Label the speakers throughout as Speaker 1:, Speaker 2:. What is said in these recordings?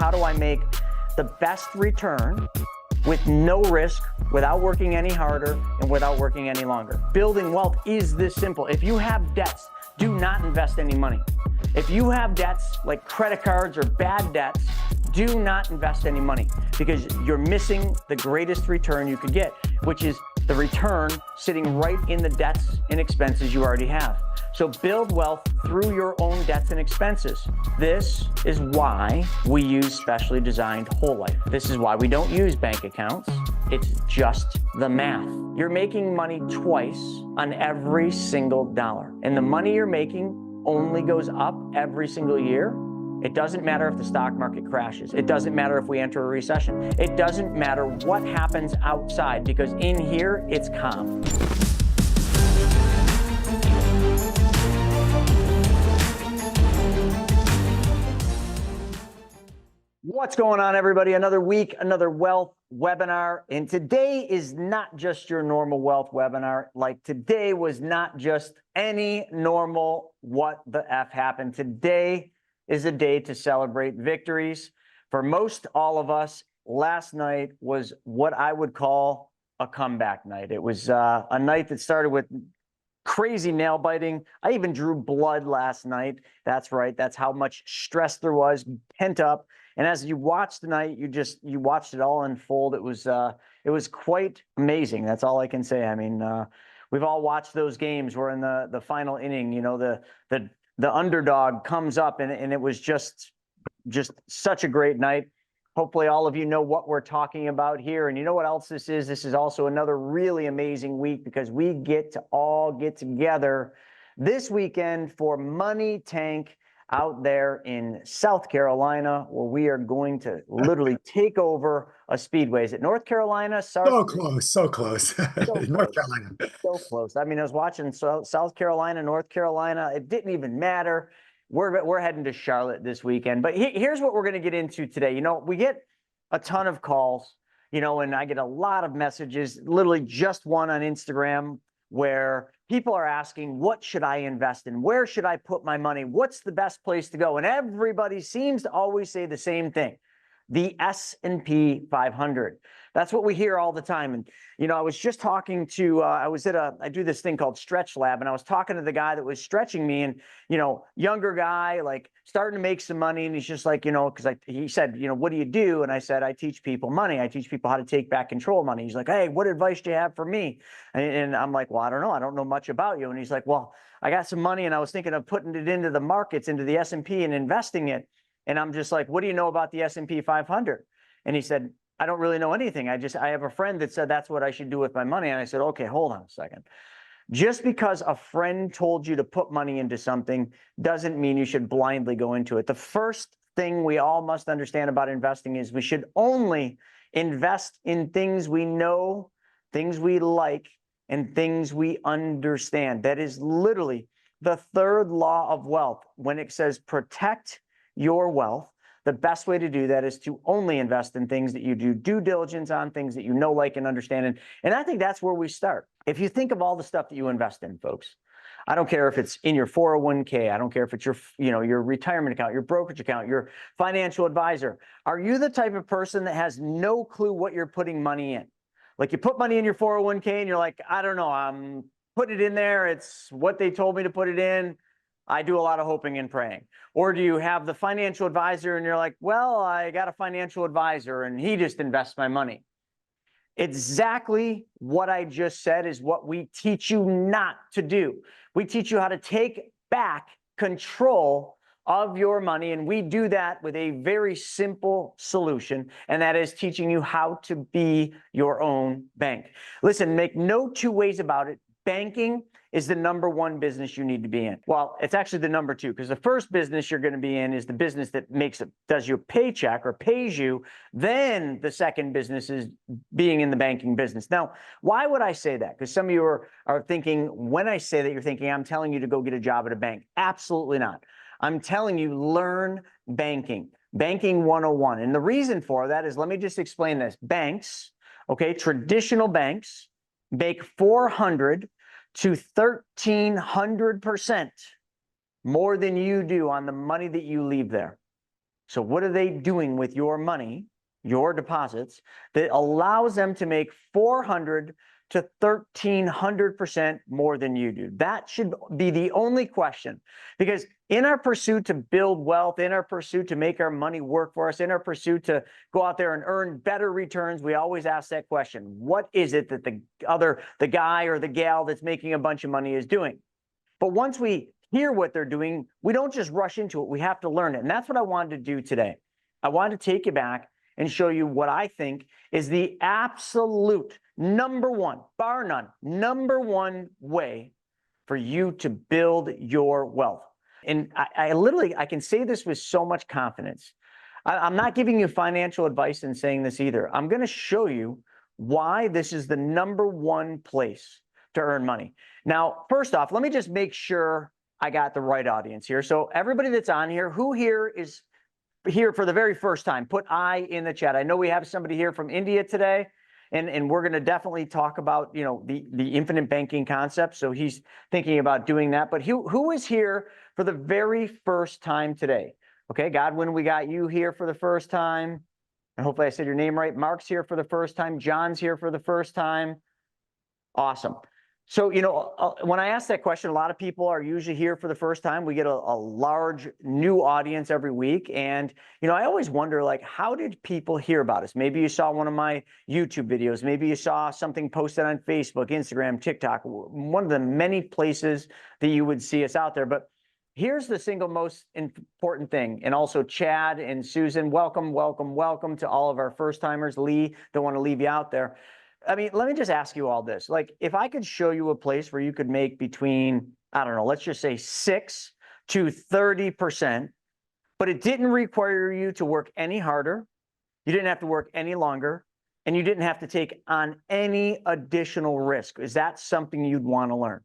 Speaker 1: how do I make the best return with no risk, without working any harder and without working any longer. Building wealth is this simple. If you have debts, do not invest any money. If you have debts like credit cards or bad debts, do not invest any money because you're missing the greatest return you could get, which is the return sitting right in the debts and expenses you already have. So build wealth through your own debts and expenses. This is why we use specially designed whole life. This is why we don't use bank accounts. It's just the math. You're making money twice on every single dollar. And the money you're making only goes up every single year. It doesn't matter if the stock market crashes. It doesn't matter if we enter a recession. It doesn't matter what happens outside because in here, it's calm. What's going on, everybody? Another week, another wealth webinar. And today is not just your normal wealth webinar. Like today was not just any normal what the F happened. Today is a day to celebrate victories. For most all of us, last night was what I would call a comeback night. It was a night that started with crazy nail biting. I even drew blood last night. That's right. That's how much stress there was pent up. And as you watched tonight, you watched it all unfold. It was quite amazing. That's all I can say. I mean, we've all watched those games. We're in the final inning. You know, the underdog comes up, and it was just such a great night. Hopefully, all of you know what we're talking about here. And you know what else this is? This is also another really amazing week because we get to all get together this weekend for Money Tank out there in South Carolina, where we are going to literally take over a speedway. Is it North Carolina?
Speaker 2: So close, so close. North Carolina.
Speaker 1: So close. I mean, I was watching South Carolina, North Carolina. It didn't even matter. We're heading to Charlotte this weekend. But here's what we're going to get into today. You know, we get a ton of calls, you know, and I get a lot of messages, literally just one on Instagram, where people are asking, what should I invest in? Where should I put my money? What's the best place to go? And everybody seems to always say the same thing, the S&P 500. That's what we hear all the time. And, you know, I was just talking to, I do this thing called Stretch Lab, and I was talking to the guy that was stretching me and, you know, younger guy, like starting to make some money. And he's just like, you know, because he said, you know, what do you do? And I said, I teach people money. I teach people how to take back control of money. He's like, hey, what advice do you have for me? And I'm like, well, I don't know. I don't know much about you. And he's like, well, I got some money and I was thinking of putting it into the markets, into the S&P and investing it. And I'm just like, what do you know about the S&P 500? And he said, I don't really know anything. I have a friend that said that's what I should do with my money. And I said, okay, hold on a second. Just because a friend told you to put money into something doesn't mean you should blindly go into it. The first thing we all must understand about investing is we should only invest in things we know, things we like, and things we understand. That is literally the third law of wealth. When it says protect your wealth, the best way to do that is to only invest in things that you do due diligence on, things that you know, like, and understand. And I think that's where we start. If you think of all the stuff that you invest in, folks, I don't care if it's in your 401k. I don't care if it's your, you know, your retirement account, your brokerage account, your financial advisor. Are you the type of person that has no clue what you're putting money in? Like you put money in your 401k and you're like, I don't know, I'm putting it in there. It's what they told me to put it in. I do a lot of hoping and praying. Or do you have the financial advisor and you're like, well, I got a financial advisor and he just invests my money. Exactly what I just said is what we teach you not to do. We teach you how to take back control of your money. And we do that with a very simple solution. And that is teaching you how to be your own bank. Listen, make no two ways about it. Banking is the number one business you need to be in. Well, it's actually the number two, because the first business you're going to be in is the business that does your paycheck or pays you. Then the second business is being in the banking business. Now, why would I say that? Because some of you are thinking, when I say that, you're thinking, I'm telling you to go get a job at a bank. Absolutely not. I'm telling you, learn banking. Banking 101. And the reason for that is, let me just explain this. Banks, okay, traditional banks make 400 to 1,300% more than you do on the money that you leave there. So what are they doing with your money, your deposits, that allows them to make 400 to 1,300% more than you do? That should be the only question, because in our pursuit to build wealth, in our pursuit to make our money work for us, in our pursuit to go out there and earn better returns, we always ask that question: what is it that the guy or the gal that's making a bunch of money is doing? But once we hear what they're doing, we don't just rush into it. We have to learn it. And that's what I wanted to do today. I wanted to take you back and show you what I think is the absolute number one, bar none, number one way for you to build your wealth. And I can say this with so much confidence. I'm not giving you financial advice in saying this either. I'm going to show you why this is the number one place to earn money. Now, first off, let me just make sure I got the right audience here. So everybody that's on here, who here is here for the very first time? Put I in the chat. I know we have somebody here from India today, and we're going to definitely talk about, you know, the infinite banking concept. So he's thinking about doing that. But who is here for the very first time today? Okay, Godwin, we got you here for the first time. And hopefully I said your name right. Mark's here for the first time. John's here for the first time. Awesome. So, you know, when I ask that question, a lot of people are usually here for the first time. We get a large new audience every week. And, you know, I always wonder, like, how did people hear about us? Maybe you saw one of my YouTube videos. Maybe you saw something posted on Facebook, Instagram, TikTok, one of the many places that you would see us out there. But here's the single most important thing. And also Chad and Susan, welcome, welcome, welcome to all of our first timers. Lee, don't want to leave you out there. I mean, let me just ask you all this. Like, if I could show you a place where you could make between, I don't know, let's just say 6 to 30%, but it didn't require you to work any harder, you didn't have to work any longer, and you didn't have to take on any additional risk. Is that something you'd want to learn?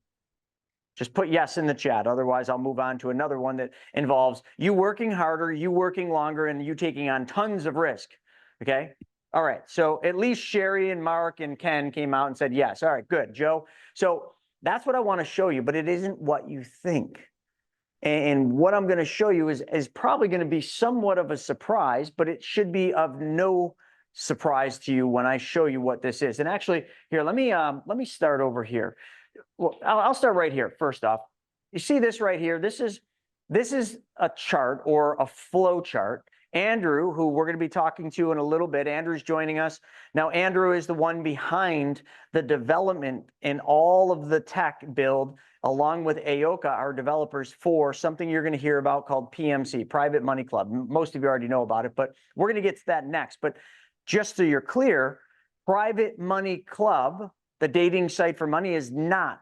Speaker 1: Just put yes in the chat. Otherwise, I'll move on to another one that involves you working harder, you working longer, and you taking on tons of risk. Okay? All right, so at least Sherry and Mark and Ken came out and said yes. All right, good, Joe. So that's what I want to show you, but it isn't what you think. And what I'm going to show you is probably going to be somewhat of a surprise, but it should be of no surprise to you when I show you what this is. And actually, here, let me start over here. Well, I'll start right here. First off, you see this right here? This is a chart or a flow chart. Andrew, who we're going to be talking to in a little bit, Andrew's joining us. Now, Andrew is the one behind the development and all of the tech build, along with Aoka, our developers, for something you're going to hear about called PMC, Private Money Club. Most of you already know about it, but we're going to get to that next. But just so you're clear, Private Money Club, the dating site for money, is not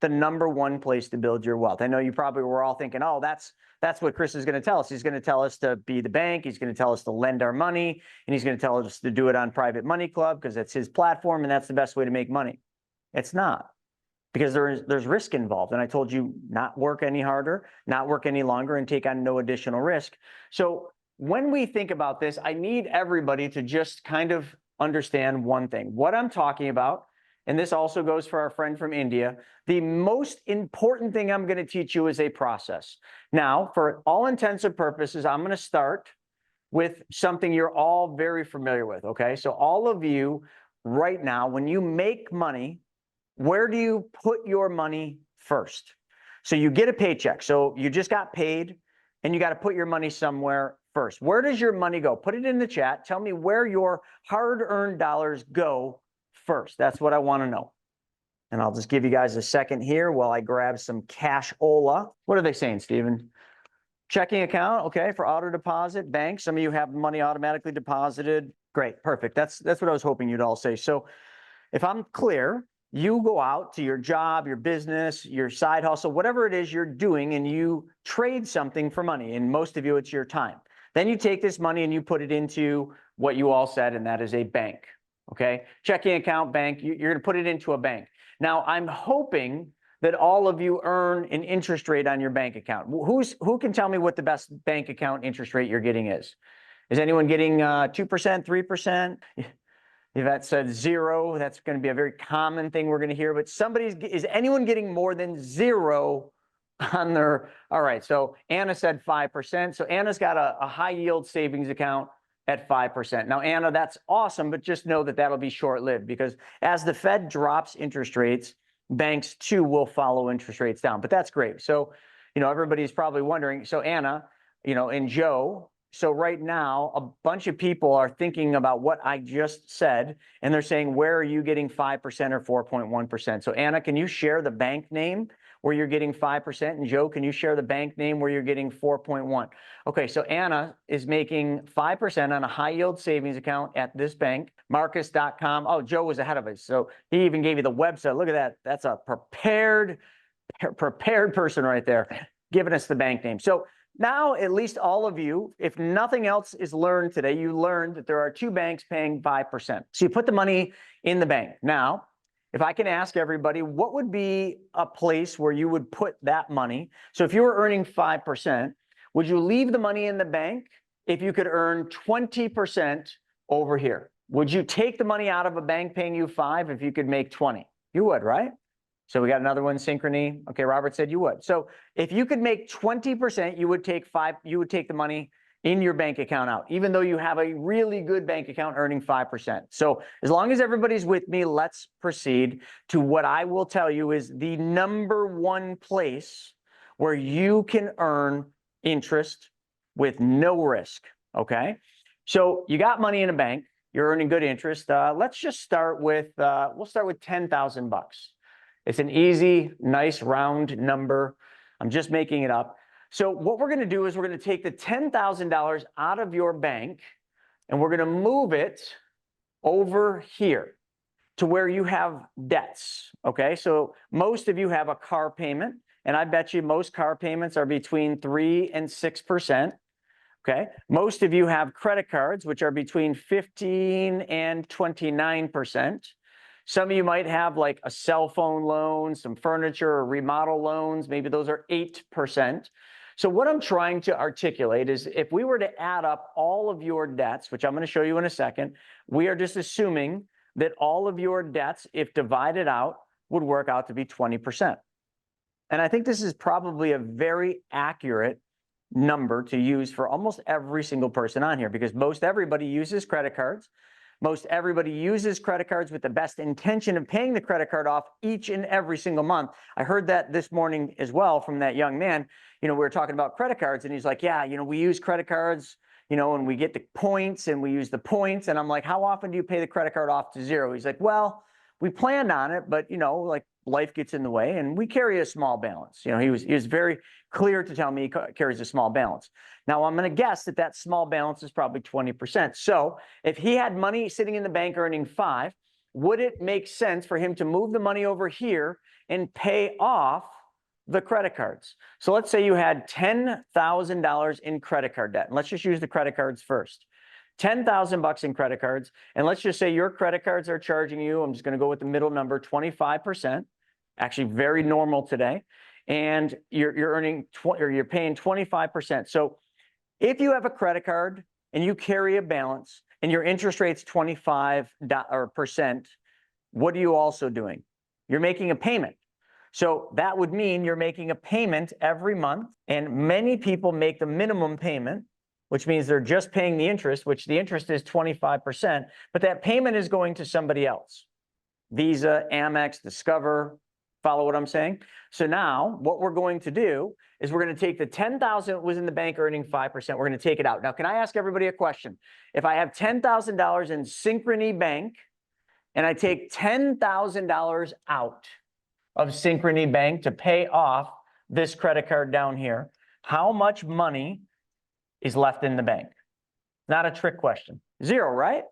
Speaker 1: the number one place to build your wealth. I know you probably were all thinking, oh, that's what Chris is going to tell us. He's going to tell us to be the bank. He's going to tell us to lend our money, and he's going to tell us to do it on Private Money Club because that's his platform and that's the best way to make money. It's not, because there's risk involved. And I told you, not work any harder, not work any longer, and take on no additional risk. So when we think about this, I need everybody to just kind of understand one thing. What I'm talking about, and this also goes for our friend from India, the most important thing I'm going to teach you is a process. Now, for all intents and purposes, I'm going to start with something you're all very familiar with, okay? So all of you right now, when you make money, where do you put your money first? So you get a paycheck. So you just got paid, and you got to put your money somewhere first. Where does your money go? Put it in the chat. Tell me where your hard-earned dollars go first. That's what I want to know. And I'll just give you guys a second here while I grab some cashola. What are they saying, Stephen? Checking account, okay, for auto deposit, bank. Some of you have money automatically deposited. Great, perfect. That's what I was hoping you'd all say. So if I'm clear, you go out to your job, your business, your side hustle, whatever it is you're doing, and you trade something for money. And most of you, it's your time. Then you take this money and you put it into what you all said, and that is a bank. Okay, checking account, bank, you're going to put it into a bank. Now, I'm hoping that all of you earn an interest rate on your bank account. Who can tell me what the best bank account interest rate you're getting is? Is anyone getting 2%, 3%? Yvette said 0. That's going to be a very common thing we're going to hear. But is anyone getting more than 0% on their, all right, so Anna said 5%. So Anna's got a high yield savings account at 5%. Now, Anna, that's awesome, but just know that that'll be short-lived, because as the Fed drops interest rates, banks too will follow interest rates down. But that's great. So, everybody's probably wondering, so Anna, and Joe, so right now, a bunch of people are thinking about what I just said, and they're saying, where are you getting 5% or 4.1%? So Anna, can you share the bank name where you're getting 5%? And Joe, can you share the bank name where you're getting 4.1? Okay, so Anna is making 5% on a high yield savings account at this bank, Marcus.com. Oh, Joe was ahead of us. So he even gave you the website. Look at that. That's a prepared person right there, giving us the bank name. So now, at least all of you, if nothing else is learned today, you learned that there are two banks paying 5%. So you put the money in the bank. Now, if I can ask everybody, what would be a place where you would put that money? So if you were earning 5%, would you leave the money in the bank if you could earn 20% over here? Would you take the money out of a bank paying you 5 if you could make 20? You would, right? So we got another one, Synchrony. Okay, Robert said you would. So if you could make 20%, you would take the money in your bank account out, even though you have a really good bank account earning 5%. So as long as everybody's with me, let's proceed to what I will tell you is the number one place where you can earn interest with no risk, okay? So you got money in a bank, you're earning good interest. Let's just start with, we'll start with 10,000 bucks. It's an easy, nice round number. I'm just making it up. So what we're going to do is we're going to take the $10,000 out of your bank and we're going to move it over here to where you have debts. Okay, so most of you have a car payment, and I bet you most car payments are between 3 and 6%. Okay, most of you have credit cards, which are between 15 and 29%. Some of you might have like a cell phone loan, some furniture or remodel loans. Maybe those are 8%. So what I'm trying to articulate is if we were to add up all of your debts, which I'm going to show you in a second, we are just assuming that all of your debts, if divided out, would work out to be 20%. And I think this is probably a very accurate number to use for almost every single person on here, because most everybody uses credit cards. Most everybody uses credit cards with the best intention of paying the credit card off each and every single month. I heard that this morning as well from that young man. We were talking about credit cards, and he's like, yeah, we use credit cards, and we get the points, and we use the points. And I'm like, how often do you pay the credit card off to zero? He's like, well, we planned on it, but, like life gets in the way, and we carry a small balance. He was very clear to tell me he carries a small balance. Now, I'm going to guess that that small balance is probably 20%. So if he had money sitting in the bank earning 5, would it make sense for him to move the money over here and pay off the credit cards? So let's say you had $10,000 in credit card debt. And let's just use the credit cards first. 10,000 bucks in credit cards. And let's just say your credit cards are charging you, I'm just going to go with the middle number, 25%. Actually, very normal today. And you're paying 25%. So if you have a credit card and you carry a balance and your interest rate's 25%, what are you also doing? You're making a payment. So that would mean you're making a payment every month, and many people make the minimum payment, which means they're just paying the interest, which the interest is 25%, but that payment is going to somebody else. Visa, Amex, Discover. Follow what I'm saying? So now what we're going to do is we're going to take the 10,000 that was in the bank earning 5%. We're going to take it out. Now, can I ask everybody a question? If I have $10,000 in Synchrony Bank and I take $10,000 out of Synchrony Bank to pay off this credit card down here, how much money is left in the bank? Not a trick question. Zero, right?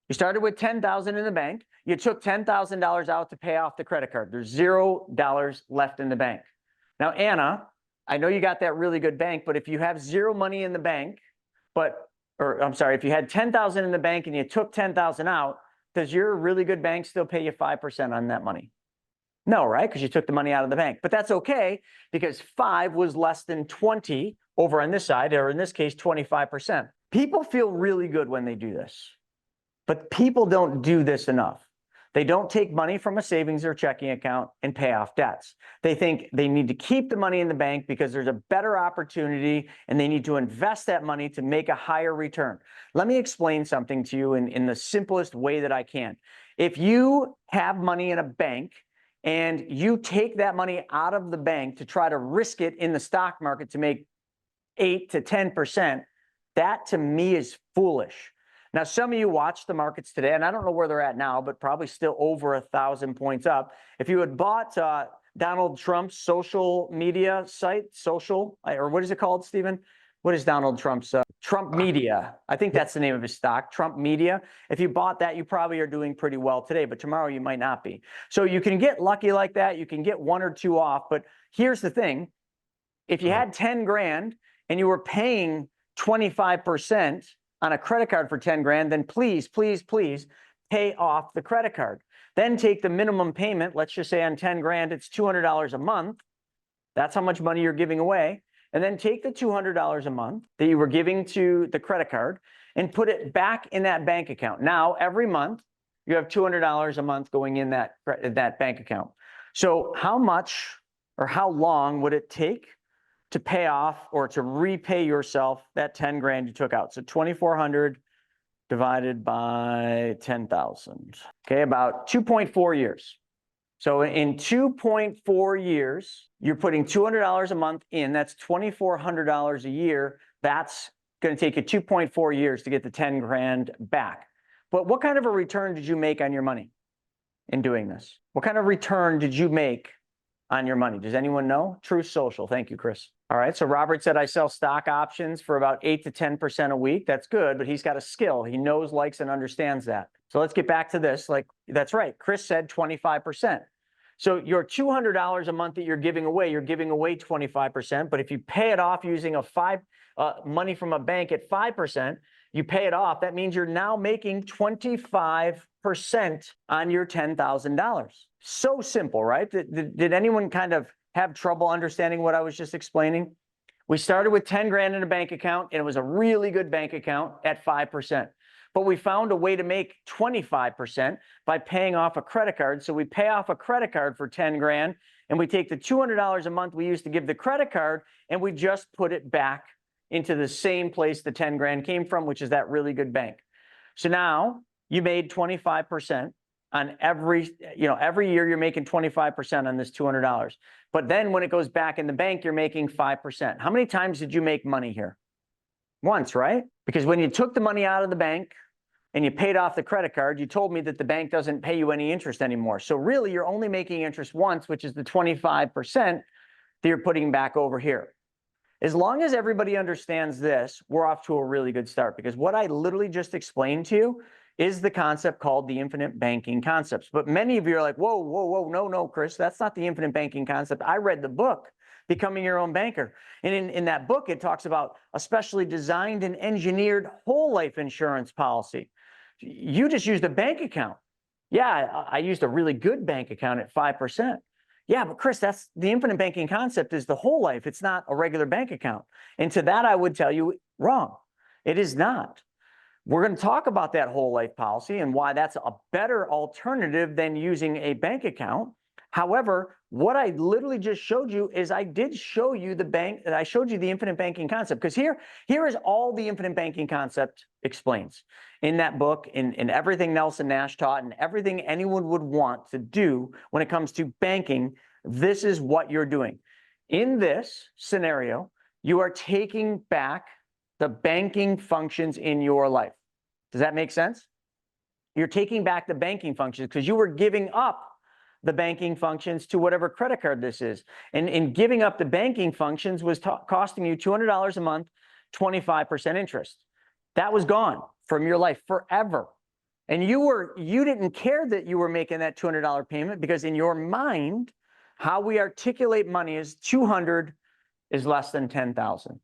Speaker 1: You started with $10,000 in the bank. You took $10,000 out to pay off the credit card. There's $0 left in the bank. Now, Anna, I know you got that really good bank, but if you have zero money in the bank, if you had 10,000 in the bank and you took 10,000 out, does your really good bank still pay you 5% on that money? No, right? Because you took the money out of the bank. But that's okay, because 5 was less than 20 over on this side, or in this case, 25%. People feel really good when they do this, but people don't do this enough. They don't take money from a savings or checking account and pay off debts. They think they need to keep the money in the bank because there's a better opportunity and they need to invest that money to make a higher return. Let me explain something to you in the simplest way that I can. If you have money in a bank and you take that money out of the bank to try to risk it in the stock market to make 8 to 10%, that to me is foolish. Now, some of you watch the markets today, and I don't know where they're at now, but probably still over 1,000 points up. If you had bought Donald Trump's social media site, or what is it called, Stephen? What is Donald Trump's? Trump Media. I think that's the name of his stock, Trump Media. If you bought that, you probably are doing pretty well today, but tomorrow you might not be. So you can get lucky like that. You can get 1 or 2 off, but here's the thing. If you had 10 grand and you were paying 25% on a credit card for 10 grand, then please, please, please pay off the credit card. Then take the minimum payment. Let's just say on 10 grand, it's $200 a month. That's how much money you're giving away. And then take the $200 a month that you were giving to the credit card and put it back in that bank account. Now, every month, you have $200 a month going in that bank account. So how much or how long would it take to pay off or to repay yourself that 10 grand you took out? So 2,400 divided by 10,000. Okay, about 2.4 years. So in 2.4 years, you're putting $200 a month in. That's $2,400 a year. That's going to take you 2.4 years to get the 10 grand back. But what kind of a return did you make on your money in doing this? What kind of return did you make on your money? Does anyone know? Truth Social. Thank you, Chris. All right. So Robert said, I sell stock options for about 8 to 10% a week. That's good, but he's got a skill. He knows, likes, and understands that. So let's get back to this. Like, that's right. Chris said 25%. So your $200 a month that you're giving away 25%. But if you pay it off using money from a bank at 5%, you pay it off. That means you're now making 25% on your $10,000. So simple, right? Did anyone kind of have trouble understanding what I was just explaining? We started with 10 grand in a bank account, and it was a really good bank account at 5%. But we found a way to make 25% by paying off a credit card. So we pay off a credit card for 10 grand, and we take the $200 a month we used to give the credit card, and we just put it back into the same place the 10 grand came from, which is that really good bank. So now you made 25% on every year you're making 25% on this $200. But then when it goes back in the bank, you're making 5%. How many times did you make money here? Once, right? Because when you took the money out of the bank and you paid off the credit card, you told me that the bank doesn't pay you any interest anymore. So really, you're only making interest once, which is the 25% that you're putting back over here. As long as everybody understands this, we're off to a really good start, because what I literally just explained to you is the concept called the infinite banking concepts. But many of you are like, whoa, whoa, whoa, no, Chris, that's not the infinite banking concept. I read the book, Becoming Your Own Banker. And in that book, it talks about a specially designed and engineered whole life insurance policy. You just used a bank account. Yeah, I used a really good bank account at 5%. Yeah, but Chris, that's the infinite banking concept is the whole life. It's not a regular bank account. And to that, I would tell you, wrong. It is not. We're going to talk about that whole life policy and why that's a better alternative than using a bank account. However, what I literally just showed you is I did show you I showed you the infinite banking concept, because here is all the infinite banking concept explains in that book, in everything Nelson Nash taught, and everything anyone would want to do when it comes to banking. This is what you're doing. In this scenario, you are taking back the banking functions in your life. Does that make sense? You're taking back the banking functions because you were giving up the banking functions to whatever credit card this is. And in giving up the banking functions was costing you $200 a month, 25% interest. That was gone from your life forever. And you didn't care that you were making that $200 payment, because in your mind, how we articulate money is 200 is less than 10,000.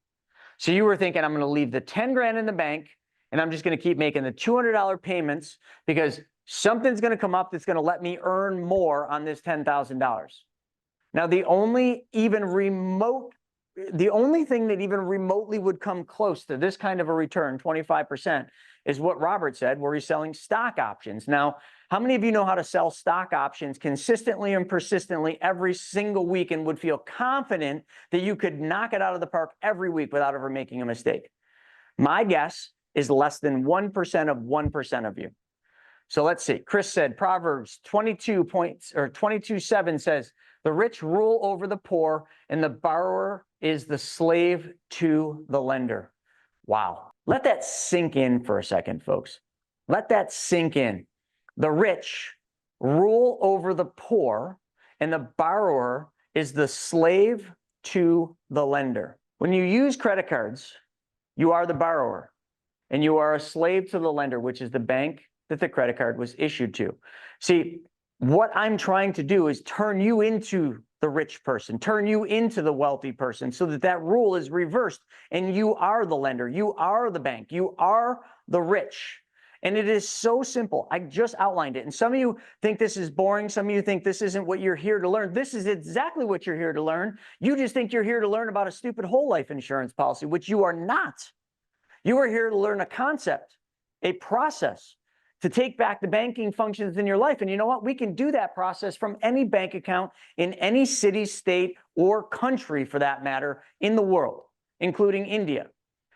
Speaker 1: So you were thinking, I'm going to leave the 10 grand in the bank and I'm just going to keep making the $200 payments because something's going to come up that's going to let me earn more on this $10,000. Now, the only even remote the only thing that even remotely would come close to this kind of a return, 25%, is what Robert said, where he's selling stock options. Now, how many of you know how to sell stock options consistently and persistently every single week and would feel confident that you could knock it out of the park every week without ever making a mistake? My guess is less than 1% of 1% of you. So let's see. Chris said Proverbs 22:7 says, the rich rule over the poor and the borrower is the slave to the lender. Wow. Let that sink in for a second, folks. Let that sink in. The rich rule over the poor and the borrower is the slave to the lender. When you use credit cards, you are the borrower and you are a slave to the lender, which is the bank that the credit card was issued to. See, what I'm trying to do is turn you into the rich person, turn you into the wealthy person so that that rule is reversed and you are the lender, you are the bank, you are the rich. And it is so simple. I just outlined it. And some of you think this is boring. Some of you think this isn't what you're here to learn. This is exactly what you're here to learn. You just think you're here to learn about a stupid whole life insurance policy, which you are not. You are here to learn a concept, a process, to take back the banking functions in your life. And you know what? We can do that process from any bank account in any city, state, or country, for that matter, in the world, including India.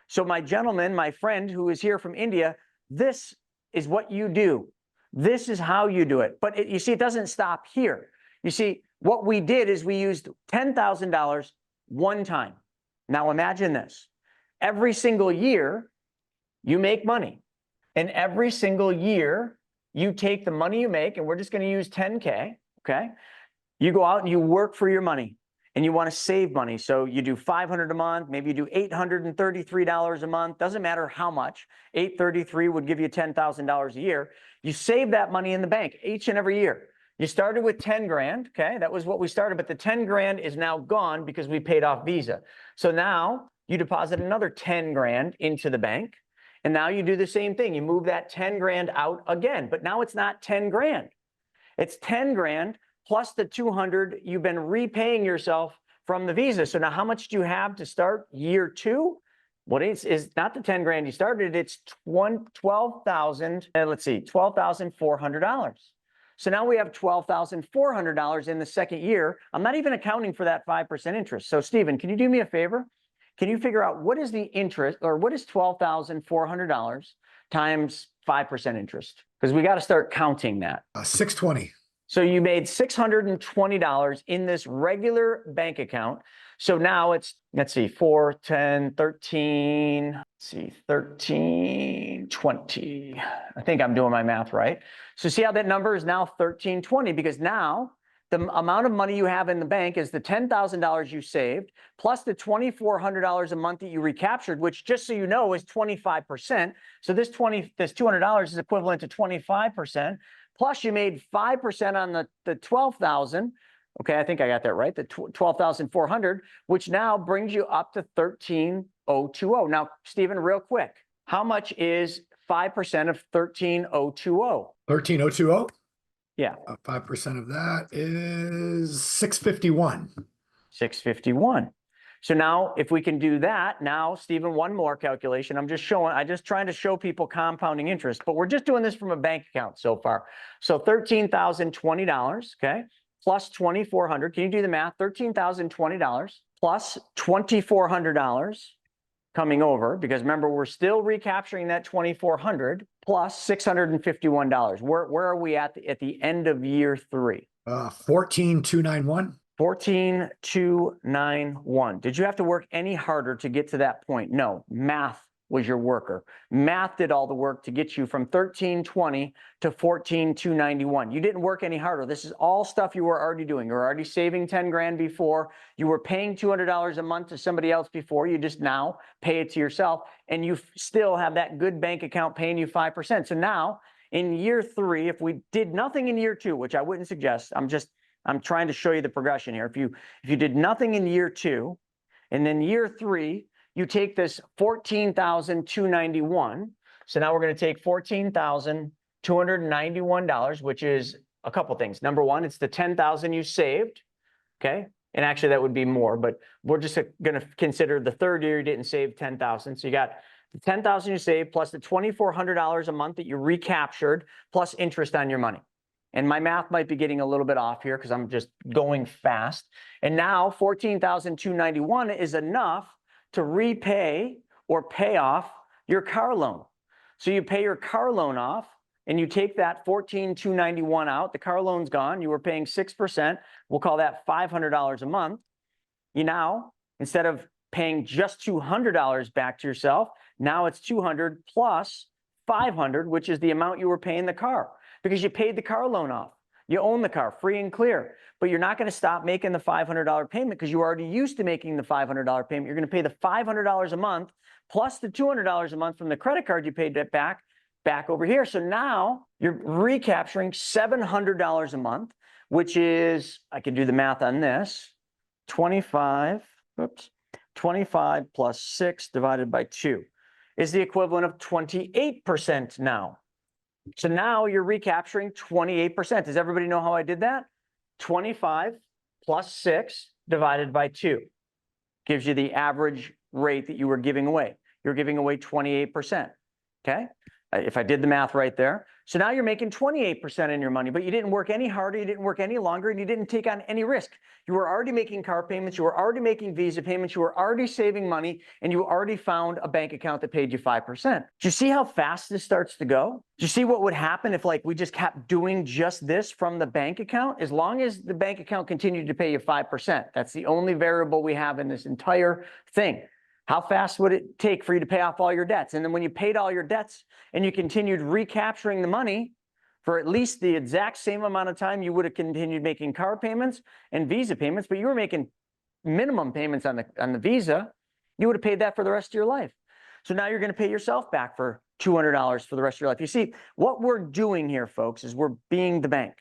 Speaker 1: So my gentleman, my friend who is here from India, this is what you do. This is how you do it. But you see, it doesn't stop here. You see, what we did is we used $10,000 one time. Now imagine this. Every single year, you make money. And every single year, you take the money you make, and we're just going to use 10K, okay? You go out and you work for your money, and you want to save money. So you do $500 a month, maybe you do $833 a month, doesn't matter how much. 833 would give you $10,000 a year. You save that money in the bank each and every year. You started with 10 grand, okay? That was what we started, but the 10 grand is now gone because we paid off Visa. So now you deposit another 10 grand into the bank. And now you do the same thing. You move that 10 grand out again, but now it's not 10 grand. It's 10 grand plus the 200 you've been repaying yourself from the Visa. So now how much do you have to start year two? What is not the 10 grand you started, it's $12,400. So now we have $12,400 in the second year. I'm not even accounting for that 5% interest. So Stephen, can you do me a favor? Can you figure out what is the interest, or what is $12,400 times 5% interest? Because we got to start counting that.
Speaker 2: 620.
Speaker 1: So you made $620 in this regular bank account. So now it's, let's see, 4, 10, 13, let's see, 13, 20. I think I'm doing my math right. So see how that number is now 1320, because now the amount of money you have in the bank is the $10,000 you saved, plus the $2,400 a month that you recaptured, which, just so you know, is 25%. So this $200 is equivalent to 25%. Plus you made 5% on the 12,000. Okay, I think I got that right. The 12,400, which now brings you up to 13,020. Now, Stephen, real quick, how much is 5% of 13,020?
Speaker 2: 13,020?
Speaker 1: Yeah.
Speaker 2: 5% of that is 651.
Speaker 1: 651. So now if we can do that, now, Stephen, one more calculation. I'm just trying to show people compounding interest, but we're just doing this from a bank account so far. So $13,020, okay, plus 2,400. Can you do the math? $13,020 plus $2,400 coming over, because remember, we're still recapturing that 2,400 plus $651. Where are we at the end of year three?
Speaker 2: 14,291.
Speaker 1: 14,291. Did you have to work any harder to get to that point? No, math was your worker. Math did all the work to get you from 1320 to 14,291. You didn't work any harder. This is all stuff you were already doing. You were already saving 10 grand before. You were paying $200 a month to somebody else before. You just now pay it to yourself, and you still have that good bank account paying you 5%. So now in year three, if we did nothing in year two, which I wouldn't suggest, I'm trying to show you the progression here. If you did nothing in year two, and then year three, you take this 14,291. So now we're going to take $14,291, which is a couple things. Number one, it's the 10,000 you saved. Okay. And actually that would be more, but we're just going to consider the third year you didn't save 10,000. So you got the 10,000 you saved plus the $2,400 a month that you recaptured plus interest on your money. And my math might be getting a little bit off here because I'm just going fast. And now 14,291 is enough to repay or pay off your car loan. So you pay your car loan off and you take that 14,291 out. The car loan's gone. You were paying 6%. We'll call that $500 a month. You now, instead of paying just $200 back to yourself, now it's 200 plus 500, which is the amount you were paying the car because you paid the car loan off. You own the car free and clear, but you're not going to stop making the $500 payment because you're already used to making the $500 payment. You're going to pay the $500 a month plus the $200 a month from the credit card you paid that back over here. So now you're recapturing $700 a month, which is, I can do the math on this, 25 plus 6 divided by 2 is the equivalent of 28% now. So now you're recapturing 28%. Does everybody know how I did that? 25 plus 6 divided by 2 gives you the average rate that you were giving away. You're giving away 28%, okay? If I did the math right there. So now you're making 28% in your money, but you didn't work any harder, you didn't work any longer, and you didn't take on any risk. You were already making car payments, you were already making Visa payments, you were already saving money, and you already found a bank account that paid you 5%. Do you see how fast this starts to go? Do you see what would happen if we just kept doing just this from the bank account? As long as the bank account continued to pay you 5%, that's the only variable we have in this entire thing. How fast would it take for you to pay off all your debts? And then when you paid all your debts and you continued recapturing the money for at least the exact same amount of time, you would have continued making car payments and Visa payments, but you were making minimum payments on the Visa. You would have paid that for the rest of your life. So now you're going to pay yourself back for $200 for the rest of your life. You see, what we're doing here, folks, is we're being the bank.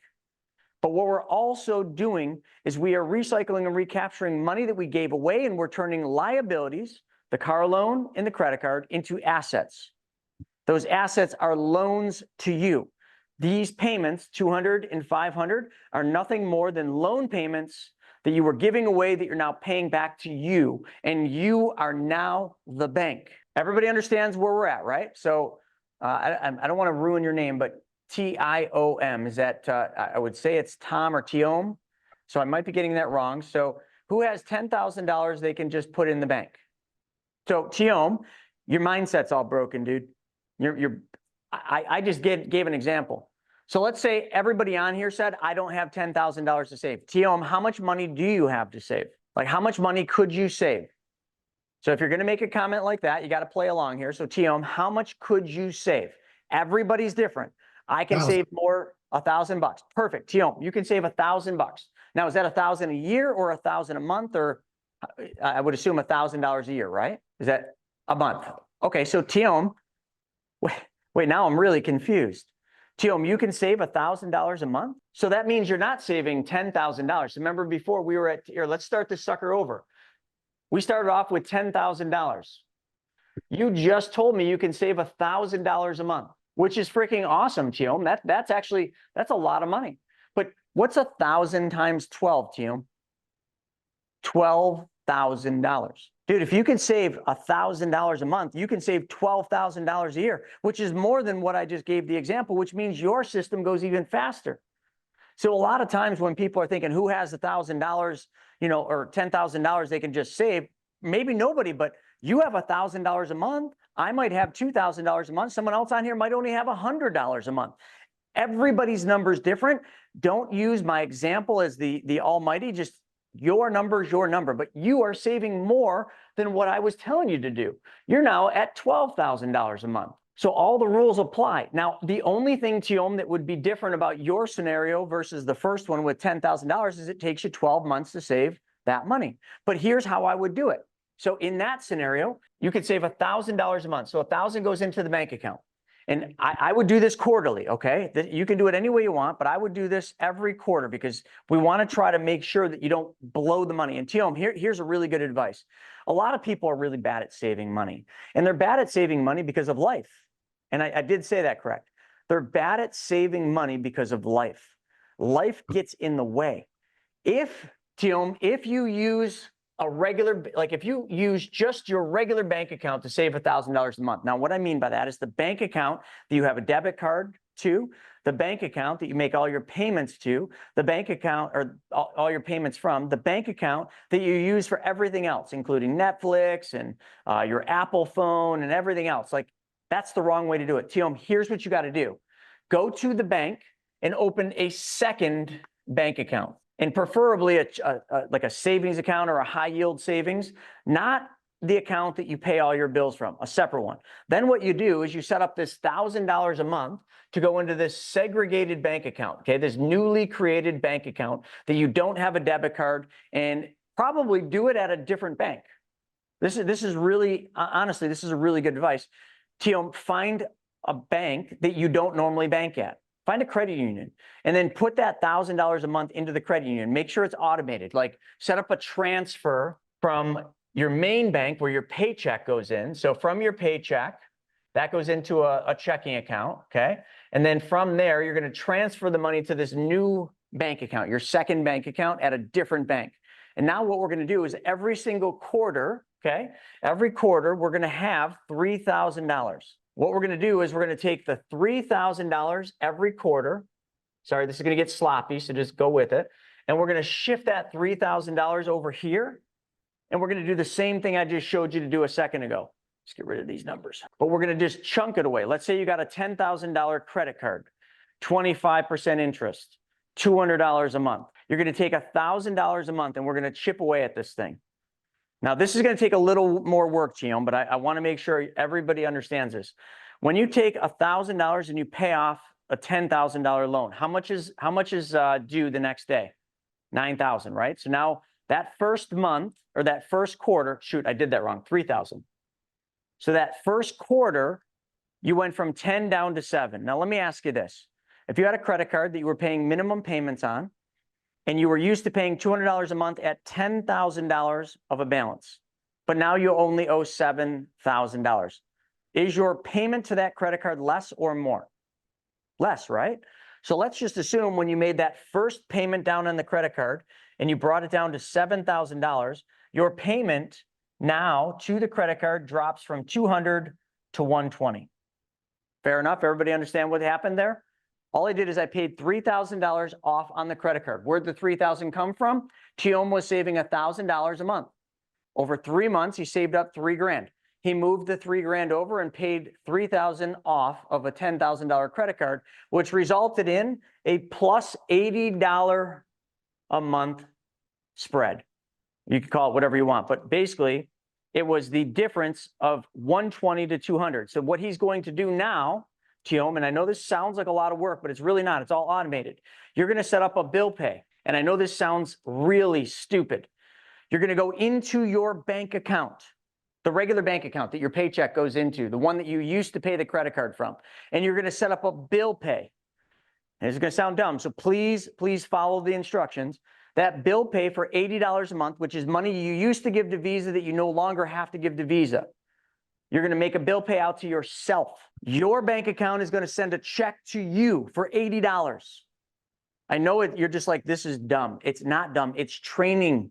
Speaker 1: But what we're also doing is we are recycling and recapturing money that we gave away, and we're turning liabilities, the car loan and the credit card, into assets. Those assets are loans to you. These payments, 200 and 500, are nothing more than loan payments that you were giving away that you're now paying back to you, and you are now the bank. Everybody understands where we're at, right? So I don't want to ruin your name, but TIOM, is that, I would say it's Tom or Tiom, so I might be getting that wrong. So who has $10,000 they can just put in the bank? So Tiom, your mindset's all broken, dude. I just gave an example. So let's say everybody on here said, I don't have $10,000 to save. Tiom, how much money do you have to save? Like, how much money could you save? So if you're going to make a comment like that, you got to play along here. So Tiom, how much could you save? Everybody's different. I can save more, $1,000. Perfect. Tiom, you can save $1,000. Now, is that $1,000 a year or $1,000 a month, or I would assume $1,000 a year, right? Is that a month? Okay, so Tiom, wait, now I'm really confused. Tiom, you can save $1,000 a month? So that means you're not saving $10,000. Remember before we were at, here, let's start this sucker over. We started off with $10,000. You just told me you can save $1,000 a month, which is freaking awesome, Tiom. That's a lot of money. But what's 1,000 times 12, Tiom? $12,000. Dude, if you can save $1,000 a month, you can save $12,000 a year, which is more than what I just gave the example, which means your system goes even faster. So a lot of times when people are thinking, who has $1,000, or $10,000 they can just save, maybe nobody, but you have $1,000 a month. I might have $2,000 a month. Someone else on here might only have $100 a month. Everybody's number is different. Don't use my example as the almighty. Just your number is your number, but you are saving more than what I was telling you to do. You're now at $12,000 a month. So all the rules apply. Now, the only thing, Tiom, that would be different about your scenario versus the first one with $10,000 is it takes you 12 months to save that money. But here's how I would do it. So in that scenario, you could save $1,000 a month. So $1,000 goes into the bank account. And I would do this quarterly, okay? You can do it any way you want, but I would do this every quarter because we want to try to make sure that you don't blow the money. And Tiom, here's a really good advice. A lot of people are really bad at saving money. And they're bad at saving money because of life. And I did say that correct. They're bad at saving money because of life. Life gets in the way. If Teom, if you use a regular, like if you use just your regular bank account to save $1,000 a month. Now, what I mean by that is the bank account that you have a debit card to, the bank account that you make all your payments to, the bank account or all your payments from, the bank account that you use for everything else, including Netflix and your Apple phone and everything else. Like, that's the wrong way to do it. Teom, here's what you got to do. Go to the bank and open a second bank account, and preferably like a savings account or a high yield savings, not the account that you pay all your bills from, a separate one. Then what you do is you set up this $1,000 a month to go into this segregated bank account, okay? This newly created bank account that you don't have a debit card, and probably do it at a different bank. This is really, honestly, this is a really good advice. Teom, find a bank that you don't normally bank at. Find a credit union and then put that $1,000 a month into the credit union. Make sure it's automated. Like, set up a transfer from your main bank where your paycheck goes in. So from your paycheck, that goes into a checking account, okay? And then from there, you're going to transfer the money to this new bank account, your second bank account at a different bank. And now what we're going to do is every single quarter, okay? Every quarter, we're going to have $3,000. What we're going to do is we're going to take the $3,000 every quarter. Sorry, this is going to get sloppy, so just go with it. And we're going to shift that $3,000 over here. And we're going to do the same thing I just showed you to do a second ago. Let's get rid of these numbers. But we're going to just chunk it away. Let's say you got a $10,000 credit card, 25% interest, $200 a month. You're going to take $1,000 a month and we're going to chip away at this thing. Now, this is going to take a little more work, Teom, but I want to make sure everybody understands this. When you take $1,000 and you pay off a $10,000 loan, how much is due the next day? $9,000, right? So now that first month or that first quarter, shoot, I did that wrong, $3,000. So that first quarter, you went from 10 down to 7. Now, let me ask you this. If you had a credit card that you were paying minimum payments on, and you were used to paying $200 a month at $10,000 of a balance, but now you only owe $7,000. Is your payment to that credit card less or more? Less, right? So let's just assume when you made that first payment down on the credit card and you brought it down to $7,000, your payment now to the credit card drops from $200 to $120. Fair enough? Everybody understand what happened there? All I did is I paid $3,000 off on the credit card. Where'd the $3,000 come from? Teom was saving $1,000 a month. Over 3 months, he saved up $3,000. He moved the $3,000 over and paid $3,000 off of a $10,000 credit card, which resulted in a plus $80 a month spread. You can call it whatever you want, but basically it was the difference of 120 to 200. So what he's going to do now, Teom, and I know this sounds like a lot of work, but it's really not. It's all automated. You're going to set up a bill pay. And I know this sounds really stupid. You're going to go into your bank account, the regular bank account that your paycheck goes into, the one that you used to pay the credit card from, and you're going to set up a bill pay. And it's going to sound dumb, so please follow the instructions. That bill pay for $80 a month, which is money you used to give to Visa that you no longer have to give to Visa. You're going to make a bill pay out to yourself. Your bank account is going to send a check to you for $80. I know it, you're just like, this is dumb. It's not dumb. It's training.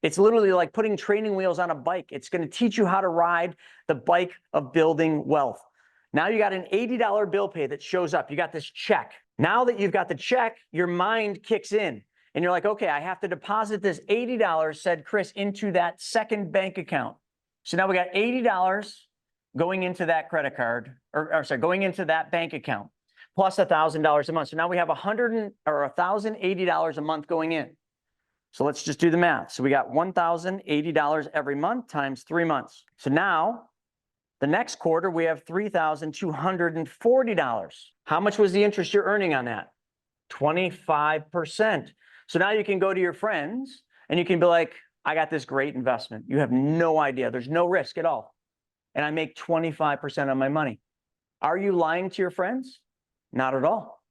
Speaker 1: It's literally like putting training wheels on a bike. It's going to teach you how to ride the bike of building wealth. Now you got an $80 bill pay that shows up. You got this check. Now that you've got the check, your mind kicks in and you're like, okay, I have to deposit this $80, said Chris, into that second bank account. So now we got $80 going into that credit card, or sorry, going into that bank account, plus $1,000 a month. So now we have $1,080 a month going in. So let's just do the math. So we got $1,080 every month times 3 months. So now the next quarter, we have $3,240. How much was the interest you're earning on that? 25%. So now you can go to your friends and you can be like, I got this great investment. You have no idea. There's no risk at all. And I make 25% on my money. Are you lying to your friends? Not at all.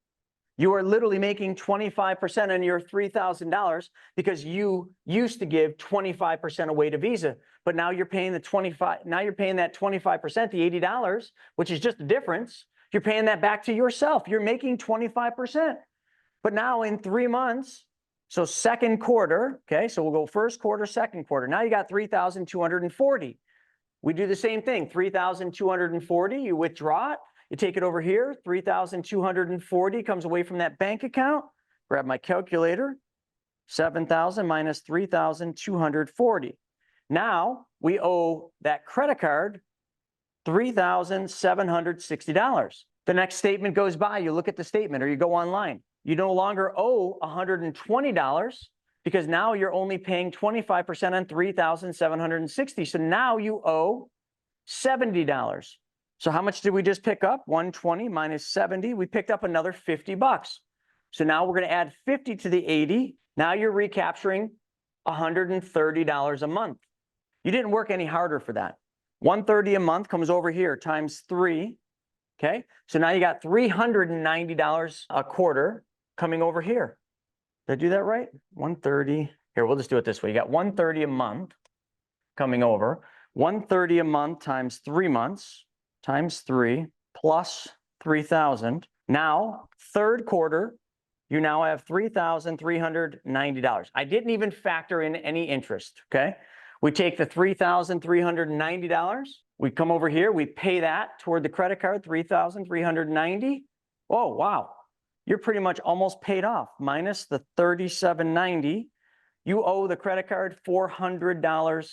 Speaker 1: You are literally making 25% on your $3,000 because you used to give 25% away to Visa, but now you're paying the 25. Now you're paying that 25%, the $80, which is just the difference. You're paying that back to yourself. You're making 25%. But now in 3 months, So second quarter, okay, so we'll go first quarter, second quarter. Now you got 3,240. We do the same thing, 3,240, you withdraw it, you take it over here, 3,240 comes away from that bank account. Grab my calculator, 7,000 minus 3,240. Now we owe that credit card $3,760. The next statement goes by, you look at the statement or you go online. You no longer owe $120 because now you're only paying 25% on 3,760. So now you owe $70. So how much did we just pick up? 120 minus 70, we picked up another 50 bucks. So now we're going to add 50 to the 80. Now you're recapturing $130 a month. You didn't work any harder for that. 130 a month comes over here times 3. Okay, so now you got $390 a quarter coming over here. Did I do that right? 130. Here, we'll just do it this way. You got 130 a month coming over. 130 a month times 3 months times 3 plus 3,000. Now, third quarter, you now have $3,390. I didn't even factor in any interest, okay? We take the $3,390, we come over here, we pay that toward the credit card, $3,390. Oh, wow. You're pretty much almost paid off, minus the $3,790. You owe the credit card $400.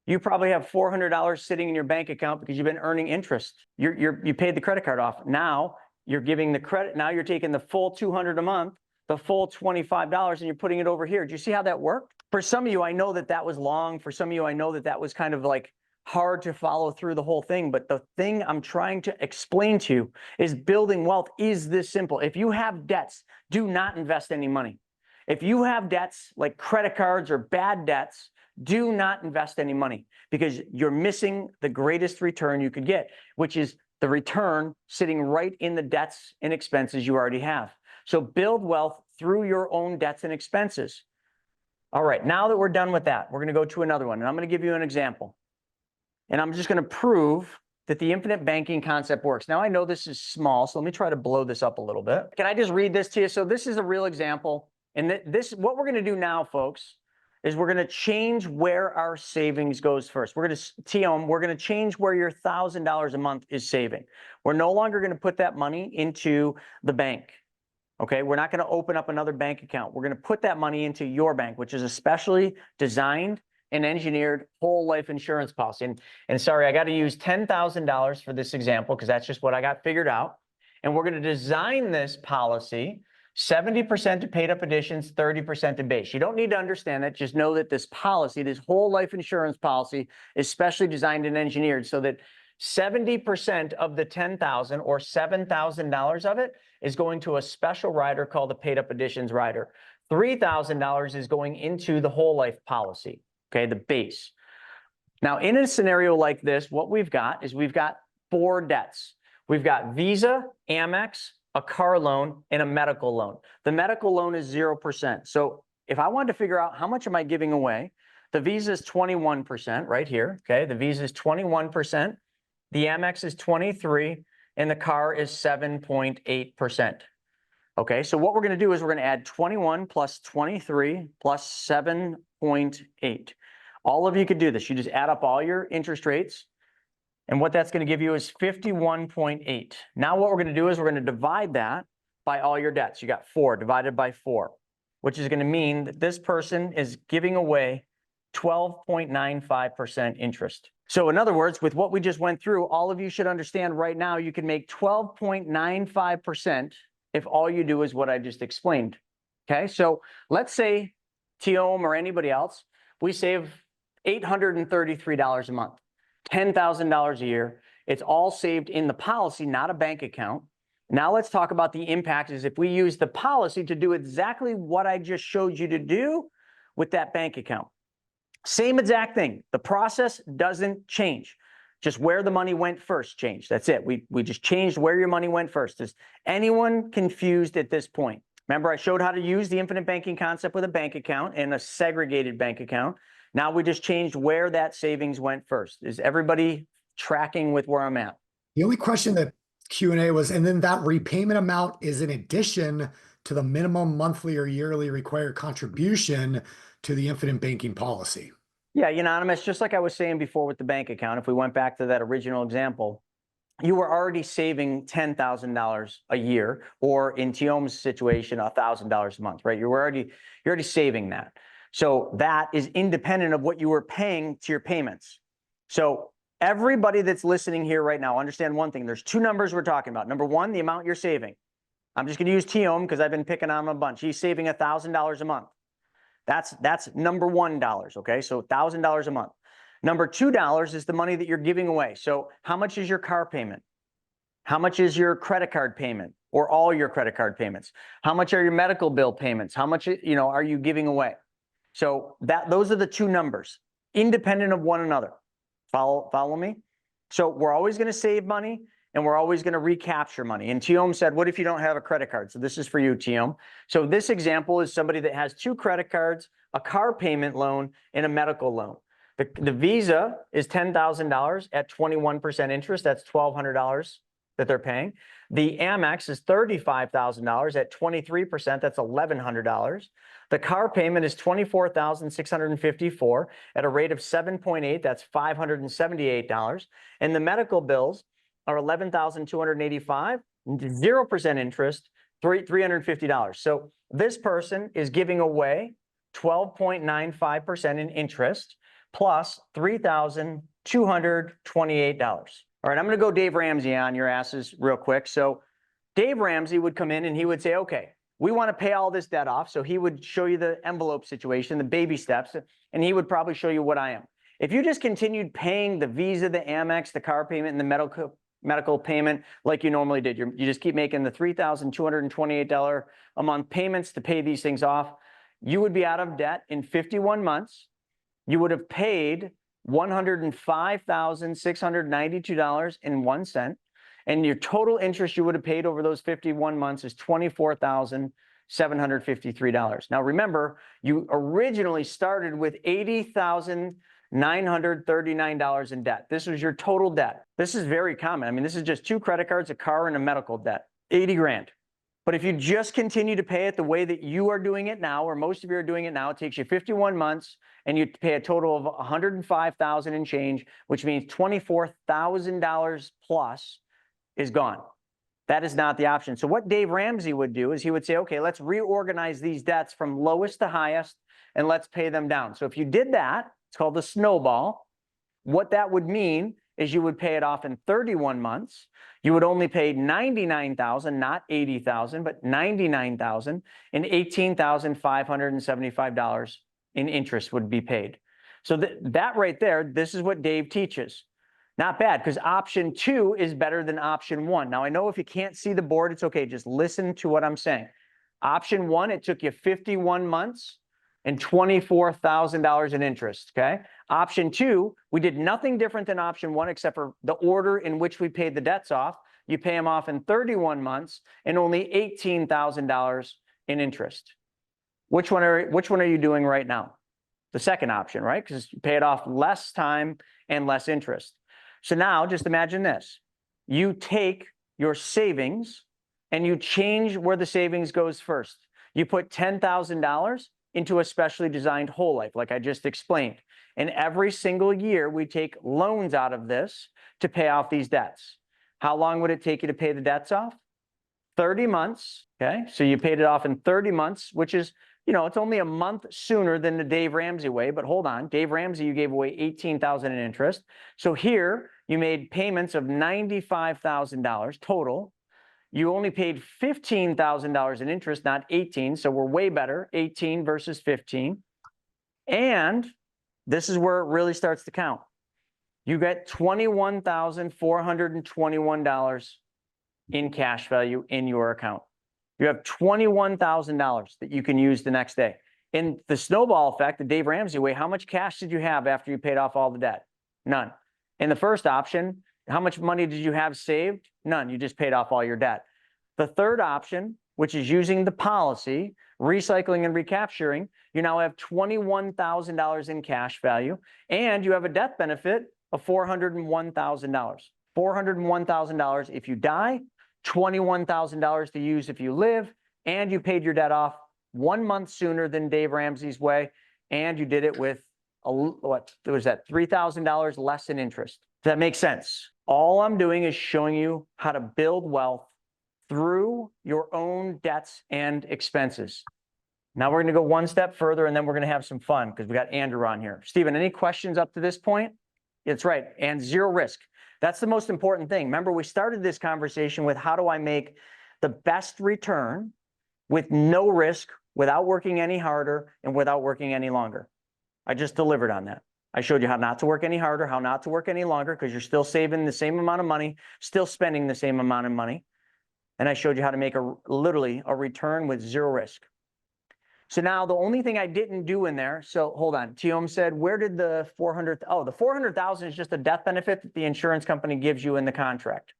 Speaker 1: You probably have $400 sitting in your bank account because you've been earning interest. You paid the credit card off. Now you're giving the credit. Now you're taking the full $200 a month, the full $25, and you're putting it over here. Do you see how that worked? For some of you, I know that that was long. For some of you, I know that that was kind of like hard to follow through the whole thing. But the thing I'm trying to explain to you is building wealth is this simple. If you have debts, do not invest any money. If you have debts like credit cards or bad debts, do not invest any money because you're missing the greatest return you could get, which is the return sitting right in the debts and expenses you already have. So build wealth through your own debts and expenses. All right, now that we're done with that, we're going to go to another one, and I'm going to give you an example. And I'm just going to prove that the infinite banking concept works. Now, I know this is small, so let me try to blow this up a little bit. Can I just read this to you? So this is a real example. And what we're going to do now, folks, is we're going to change where our savings goes first. We're going to change where your $1,000 a month is saving. We're no longer going to put that money into the bank. Okay, we're not going to open up another bank account. We're going to put that money into your bank, which is a specially designed and engineered whole life insurance policy. And sorry, I got to use $10,000 for this example because that's just what I got figured out. And we're going to design this policy 70% to paid up additions, 30% to base. You don't need to understand that. Just know that this policy, this whole life insurance policy, is specially designed and engineered so that 70% of the $10,000 or $7,000 of it is going to a special rider called the paid up additions rider. $3,000 is going into the whole life policy, okay, the base. Now, in a scenario like this, what we've got is we've got 4 debts. We've got Visa, Amex, a car loan, and a medical loan. The medical loan is 0%. So if I wanted to figure out how much am I giving away, the Visa is 21% right here, okay? The Visa is 21%, the Amex is 23%, and the car is 7.8%. Okay, so what we're going to do is we're going to add 21 plus 23 plus 7.8. All of you could do this. You just add up all your interest rates, and what that's going to give you is 51.8. Now what we're going to do is we're going to divide that by all your debts. You got 4 divided by 4, which is going to mean that this person is giving away 12.95% interest. So in other words, with what we just went through, all of you should understand right now you can make 12.95% if all you do is what I just explained. Okay, so let's say TMM or anybody else, we save $833 a month, $10,000 a year. It's all saved in the policy, not a bank account. Now let's talk about the impact is if we use the policy to do exactly what I just showed you to do with that bank account. Same exact thing. The process doesn't change. Just where the money went first changed. That's it. We just changed where your money went first. Is anyone confused at this point? Remember, I showed how to use the infinite banking concept with a bank account and a segregated bank account. Now we just changed where that savings went first. Is everybody tracking with where I'm at?
Speaker 2: The only question that Q&A was, and then that repayment amount is in addition to the minimum monthly or yearly required contribution to the infinite banking policy.
Speaker 1: Yeah, unanimous, just like I was saying before with the bank account, if we went back to that original example, you were already saving $10,000 a year, or in TM's situation, $1,000 a month, right? You're already saving that. So that is independent of what you were paying to your payments. So everybody that's listening here right now, understand one thing. There's two numbers we're talking about. Number one, the amount you're saving. I'm just going to use TM because I've been picking on him a bunch. He's saving $1,000 a month. That's number $1, okay? So $1,000 a month. Number $2 is the money that you're giving away. So how much is your car payment? How much is your credit card payment, or all your credit card payments? How much are your medical bill payments? How much, are you giving away? So those are the two numbers, independent of one another. Follow me? So we're always going to save money, and we're always going to recapture money. And TM said, what if you don't have a credit card? So this is for you, TM. So this example is somebody that has 2 credit cards, a car payment loan, and a medical loan. The Visa is $10,000 at 21% interest. That's $1,200 that they're paying. The Amex is $35,000 at 23%. That's $1,100. The car payment is $24,654 at a rate of 7.8. That's $578. And the medical bills are $11,285, 0% interest, $350. So this person is giving away 12.95% in interest plus $3,228. All right, I'm going to go Dave Ramsey on your asses real quick. So Dave Ramsey would come in and he would say, okay, we want to pay all this debt off. So he would show you the envelope situation, the baby steps, and he would probably show you what I am. If you just continued paying the Visa, the Amex, the car payment, and the medical payment like you normally did, you just keep making the $3,228 a month payments to pay these things off, you would be out of debt in 51 months. You would have paid $105,692.01. And your total interest you would have paid over those 51 months is $24,753. Now, remember, you originally started with $80,939 in debt. This was your total debt. This is very common. I mean, this is just 2 credit cards, a car, and a medical debt, 80 grand. But if you just continue to pay it the way that you are doing it now, or most of you are doing it now, it takes you 51 months and you pay a total of $105,000 and change, which means $24,000 plus is gone. That is not the option. So what Dave Ramsey would do is he would say, okay, let's reorganize these debts from lowest to highest and let's pay them down. So if you did that, it's called the snowball. What that would mean is you would pay it off in 31 months. You would only pay $99,000, not $80,000, but $99,000, and $18,575 in interest would be paid. So that right there, this is what Dave teaches. Not bad, because option 2 is better than option 1. Now, I know if you can't see the board, it's okay. Just listen to what I'm saying. Option 1, it took you 51 months and $24,000 in interest, okay? Option 2, we did nothing different than option 1 except for the order in which we paid the debts off. You pay them off in 31 months and only $18,000 in interest. Which one are you doing right now? The second option, right? Because you pay it off less time and less interest. So now just imagine this. You take your savings and you change where the savings goes first. You put $10,000 into a specially designed whole life, like I just explained. And every single year, we take loans out of this to pay off these debts. How long would it take you to pay the debts off? 30 months, okay? So you paid it off in 30 months, which is, it's only a month sooner than the Dave Ramsey way, but hold on. Dave Ramsey, you gave away $18,000 in interest. So here, you made payments of $95,000 total. You only paid $15,000 in interest, not 18. So we're way better, 18 versus 15. And this is where it really starts to count. You get $21,421 in cash value in your account. You have $21,000 that you can use the next day. In the snowball effect, the Dave Ramsey way, how much cash did you have after you paid off all the debt? None. In the first option, how much money did you have saved? None. You just paid off all your debt. The third option, which is using the policy, recycling and recapturing, you now have $21,000 in cash value, and you have a death benefit of $401,000. $401,000 if you die, $21,000 to use if you live, and you paid your debt off 1 month sooner than Dave Ramsey's way, and you did it with what was that, $3,000 less in interest. Does that make sense? All I'm doing is showing you how to build wealth through your own debts and expenses. Now we're going to go one step further, and then we're going to have some fun because we got Andrew on here. Stephen, any questions up to this point? It's right. And zero risk. That's the most important thing. Remember, we started this conversation with how do I make the best return with no risk, without working any harder and without working any longer. I just delivered on that. I showed you how not to work any harder, how not to work any longer, because you're still saving the same amount of money, still spending the same amount of money. And I showed you how to make literally a return with zero risk. So now the only thing I didn't do in there, so hold on, TM said, where did the 400, oh, the 400,000 is just a death benefit that the insurance company gives you in the contract.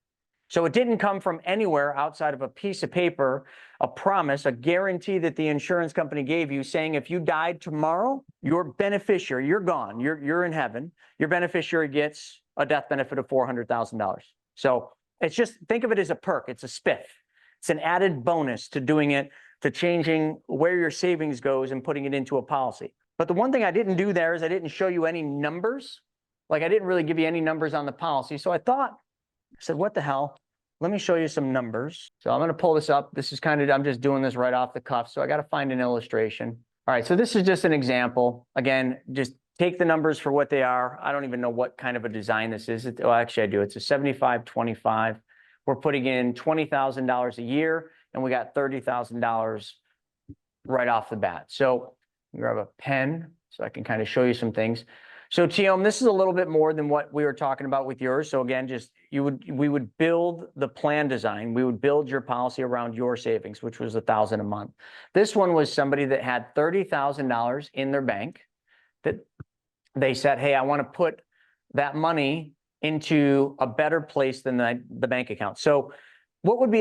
Speaker 1: So it didn't come from anywhere outside of a piece of paper, a promise, a guarantee that the insurance company gave you saying if you died tomorrow, your beneficiary, you're gone, you're in heaven, your beneficiary gets a death benefit of $400,000. So it's just, think of it as a perk, it's a spiff. It's an added bonus to doing it, to changing where your savings goes and putting it into a policy. But the one thing I didn't do there is I didn't show you any numbers. Like I didn't really give you any numbers on the policy. So I said, what the hell? Let me show you some numbers. So I'm going to pull this up. This is kind of, I'm just doing this right off the cuff. So I got to find an illustration. All right. So this is just an example. Again, just take the numbers for what they are. I don't even know what kind of a design this is. Well, actually I do. It's a 75-25. We're putting in $20,000 a year and we got $30,000 right off the bat. So grab a pen so I can kind of show you some things. So TM, this is a little bit more than what we were talking about with yours. So again, just we would build the plan design. We would build your policy around your savings, which was $1,000 a month. This one was somebody that had $30,000 in their bank that they said, hey, I want to put that money into a better place than the bank account. So what would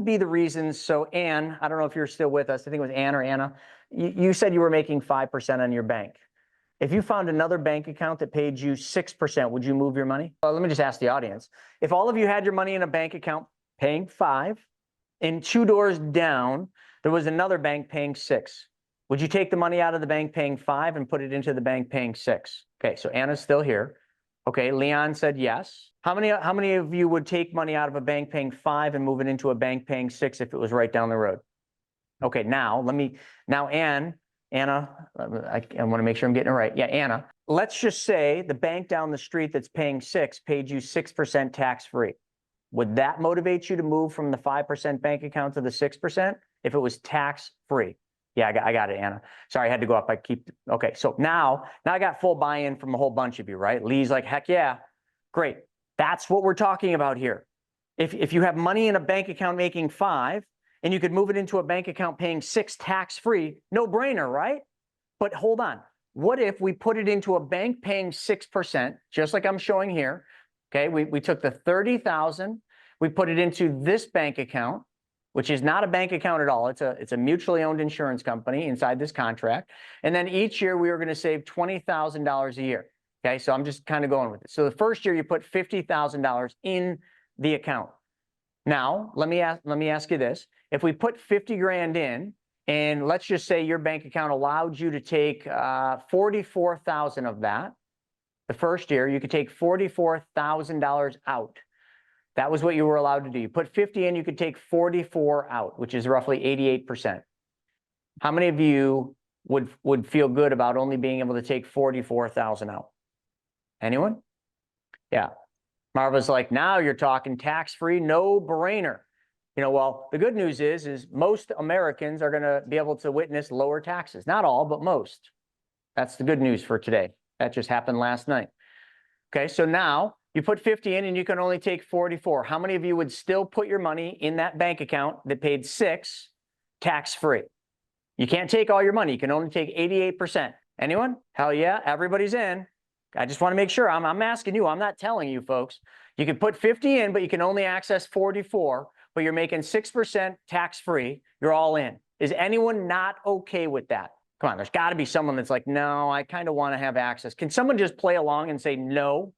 Speaker 1: be the reasons? So Ann, I don't know if you're still with us. I think it was Ann or Anna. You said you were making 5% on your bank. If you found another bank account that paid you 6%, would you move your money? Well, let me just ask the audience. If all of you had your money in a bank account paying 5, and 2 doors down, there was another bank paying 6, would you take the money out of the bank paying 5 and put it into the bank paying 6? Okay, so Anna's still here. Okay, Leon said yes. How many of you would take money out of a bank paying 5 and move it into a bank paying 6 if it was right down the road? Okay, now Anna, I want to make sure I'm getting it right. Yeah, Anna, let's just say the bank down the street that's paying 6 paid you 6% tax-free. Would that motivate you to move from the 5% bank account to the 6% if it was tax-free? Yeah, I got it, Anna. Sorry, I had to go up. Okay, so now I got full buy-in from a whole bunch of you, right? Lee's like, heck yeah, great. That's what we're talking about here. If you have money in a bank account making 5, and you could move it into a bank account paying 6 tax-free, no brainer, right? But hold on. What if we put it into a bank paying 6%, just like I'm showing here? Okay, we took the $30,000, we put it into this bank account, which is not a bank account at all. It's a mutually owned insurance company inside this contract. And then each year we were going to save $20,000 a year. Okay, so I'm just kind of going with it. So the first year you put $50,000 in the account. Now, let me ask you this. If we put 50 grand in, and let's just say your bank account allowed you to take 44,000 of that, the first year, you could take $44,000 out. That was what you were allowed to do. You put 50 in, you could take 44 out, which is roughly 88%. How many of you would feel good about only being able to take 44,000 out? Anyone? Yeah. Marva's like, now you're talking tax-free, no brainer. You know, well, the good news is most Americans are going to be able to witness lower taxes. Not all, but most. That's the good news for today. That just happened last night. Okay, so now you put 50 in and you can only take 44. How many of you would still put your money in that bank account that paid 6 tax-free? You can't take all your money. You can only take 88%. Anyone? Hell yeah, everybody's in. I just want to make sure. I'm asking you. I'm not telling you, folks. You can put 50 in, but you can only access 44. But you're making 6% tax-free, you're all in. Is anyone not okay with that? Come on, there's got to be someone that's like, no, I kind of want to have access. Can someone just play along and say no?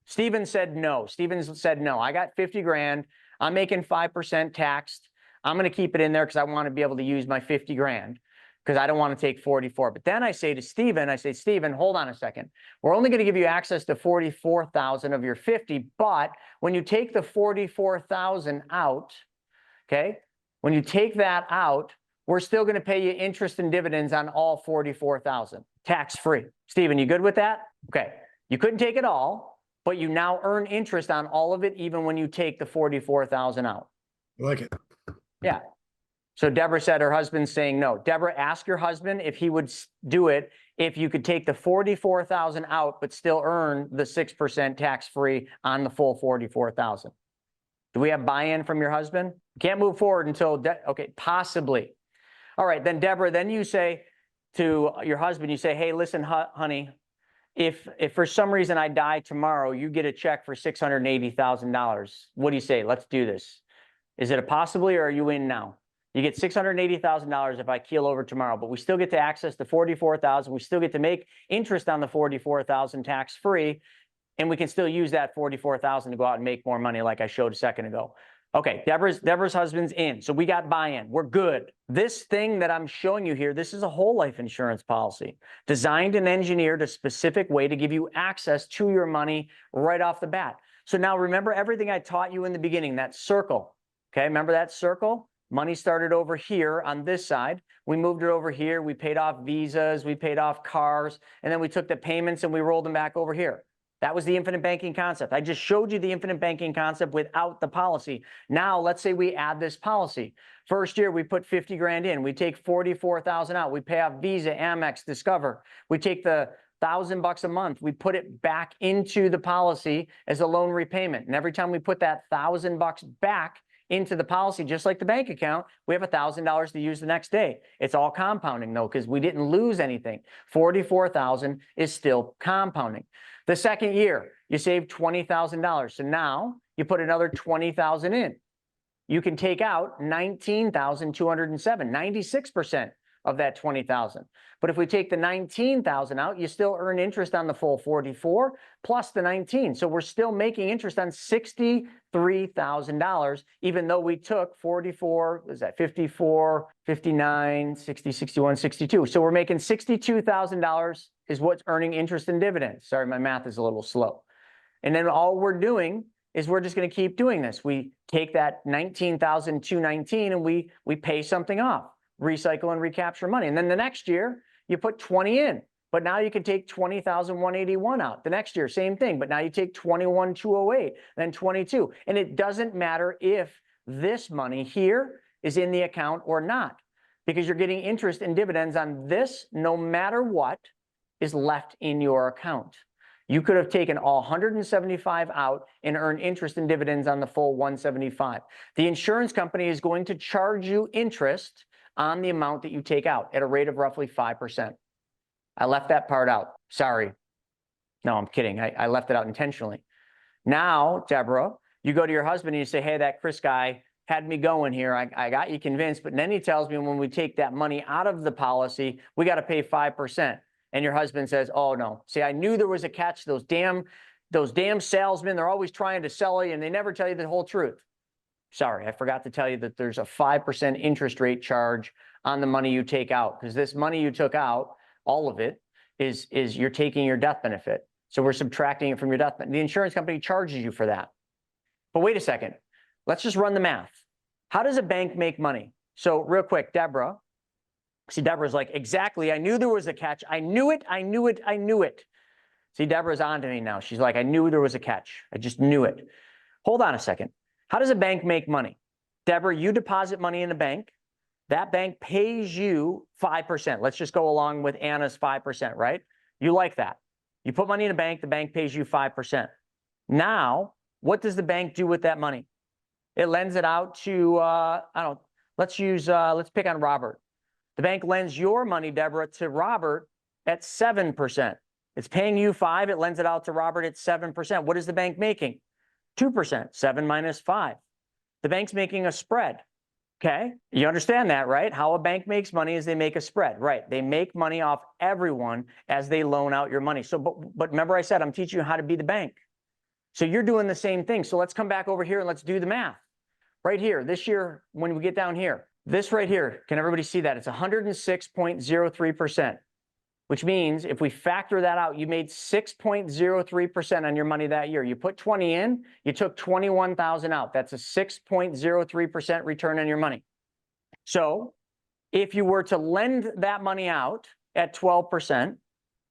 Speaker 1: Steven said no. Steven said no. I got 50 grand. I'm making 5% taxed. I'm going to keep it in there because I want to be able to use my 50 grand because I don't want to take 44. But then I say to Steven, Steven, hold on a second. We're only going to give you access to 44,000 of your 50, but when you take the 44,000 out, okay, when you take that out, we're still going to pay you interest and dividends on all 44,000, tax-free. Steven, you good with that? Okay. You couldn't take it all, but you now earn interest on all of it, even when you take the 44,000 out.
Speaker 2: I like it.
Speaker 1: Yeah. So Deborah said her husband's saying no. Deborah, ask your husband if he would do it if you could take the 44,000 out, but still earn the 6% tax-free on the full 44,000. Do we have buy-in from your husband? Can't move forward until, okay, possibly. All right, then Deborah, then you say to your husband, you say, hey, listen, honey, if for some reason I die tomorrow, you get a check for $680,000. What do you say? Let's do this. Is it a possibly, or are you in now? You get $680,000 if I keel over tomorrow, but we still get to access the 44,000. We still get to make interest on the 44,000 tax-free, and we can still use that 44,000 to go out and make more money like I showed a second ago. Okay, Deborah's husband's in. So we got buy-in. We're good. This thing that I'm showing you here, this is a whole life insurance policy designed and engineered a specific way to give you access to your money right off the bat. So now remember everything I taught you in the beginning, that circle. Okay, remember that circle? Money started over here on this side. We moved it over here. We paid off visas. We paid off cars. And then we took the payments and we rolled them back over here. That was the infinite banking concept. I just showed you the infinite banking concept without the policy. Now, let's say we add this policy. First year, we put 50 grand in. We take 44,000 out. We pay off Visa, Amex, Discover. We take the $1,000 a month. We put it back into the policy as a loan repayment. And every time we put that $1,000 back into the policy, just like the bank account, we have $1,000 to use the next day. It's all compounding though, because we didn't lose anything. 44,000 is still compounding. The second year, you save $20,000. So now you put another 20,000 in. You can take out 19,207, 96% of that 20,000. But if we take the 19,000 out, you still earn interest on the full 44 plus the 19. So we're still making interest on $63,000, even though we took 44, what is that, 54, 59, 60, 61, 62. So we're making $62,000 is what's earning interest and dividends. Sorry, my math is a little slow. And then all we're doing is we're just going to keep doing this. We take that 19,219 and we pay something off, recycle and recapture money. And then the next year, you put 20 in, but now you can take 20,181 out. The next year, same thing, but now you take 21,208, then 22. And it doesn't matter if this money here is in the account or not, because you're getting interest and dividends on this, no matter what is left in your account. You could have taken all 175 out and earned interest and dividends on the full 175. The insurance company is going to charge you interest on the amount that you take out at a rate of roughly 5%. I left that part out. Sorry. No, I'm kidding. I left it out intentionally. Now, Deborah, you go to your husband and you say, hey, that Chris guy had me going here. I got you convinced. But then he tells me when we take that money out of the policy, we got to pay 5%. And your husband says, oh, no. See, I knew there was a catch. Those damn salesmen, they're always trying to sell you and they never tell you the whole truth. Sorry, I forgot to tell you that there's a 5% interest rate charge on the money you take out, because this money you took out, all of it, is you're taking your death benefit. So we're subtracting it from your death benefit. The insurance company charges you for that. But wait a second. Let's just run the math. How does a bank make money? So real quick, Deborah. See, Deborah's like, exactly. I knew there was a catch. I knew it. I knew it. I knew it. See, Deborah's on to me now. She's like, I knew there was a catch. I just knew it. Hold on a second. How does a bank make money? Deborah, you deposit money in a bank. That bank pays you 5%. Let's just go along with Anna's 5%, right? You like that. You put money in a bank, the bank pays you 5%. Now, what does the bank do with that money? It lends it out to, I don't know, let's pick on Robert. The bank lends your money, Deborah, to Robert at 7%. It's paying you 5%. It lends it out to Robert at 7%. What is the bank making? 2%, 7 minus 5. The bank's making a spread, okay? You understand that, right? How a bank makes money is they make a spread, right? They make money off everyone as they loan out your money. So, but remember I said, I'm teaching you how to be the bank. So you're doing the same thing. So let's come back over here and let's do the math. right here, this year, when we get down here, this right here, can everybody see that? It's 106.03%, which means if we factor that out, you made 6.03% on your money that year. You put 20 in, you took 21,000 out. That's a 6.03% return on your money. So if you were to lend that money out at 12%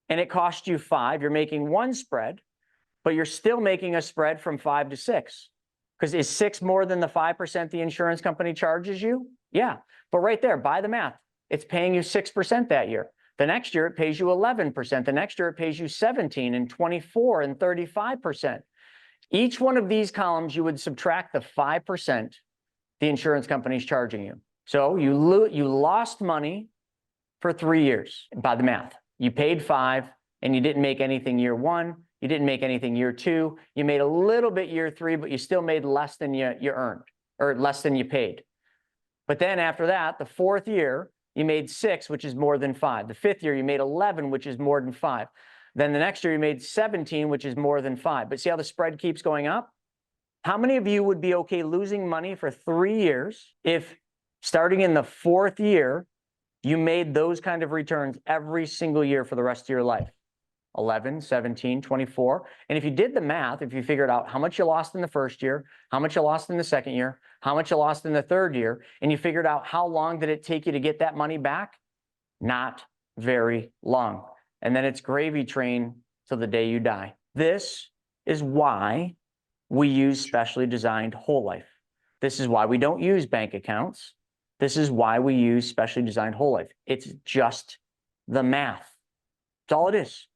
Speaker 1: and it cost you 5, you're making one spread, but you're still making a spread from 5 to 6. Because is 6 more than the 5% the insurance company charges you? Yeah, but right there, by the math, it's paying you 6% that year. The next year, it pays you 11%. The next year, it pays you 17 and 24 and 35%. Each one of these columns, you would subtract the 5% the insurance company is charging you. So you lost money for 3 years by the math. You paid 5 and you didn't make anything year 1. You didn't make anything year 2. You made a little bit year 3, but you still made less than you earned, or less than you paid. But then after that, the 4th year, you made 6, which is more than 5. The 5th year, you made 11, which is more than 5. Then the next year, you made 17, which is more than 5. But see how the spread keeps going up? How many of you would be okay losing money for 3 years if starting in the 4th year, you made those kind of returns every single year for the rest of your life? 11, 17, 24. And if you did the math, if you figured out how much you lost in the 1st year, how much you lost in the 2nd year, how much you lost in the 3rd year, and you figured out how long did it take you to get that money back? Not very long. And then it's gravy train till the day you die. This is why we use specially designed whole life. This is why we don't use bank accounts. This is why we use specially designed whole life. It's just the math. That's all it is.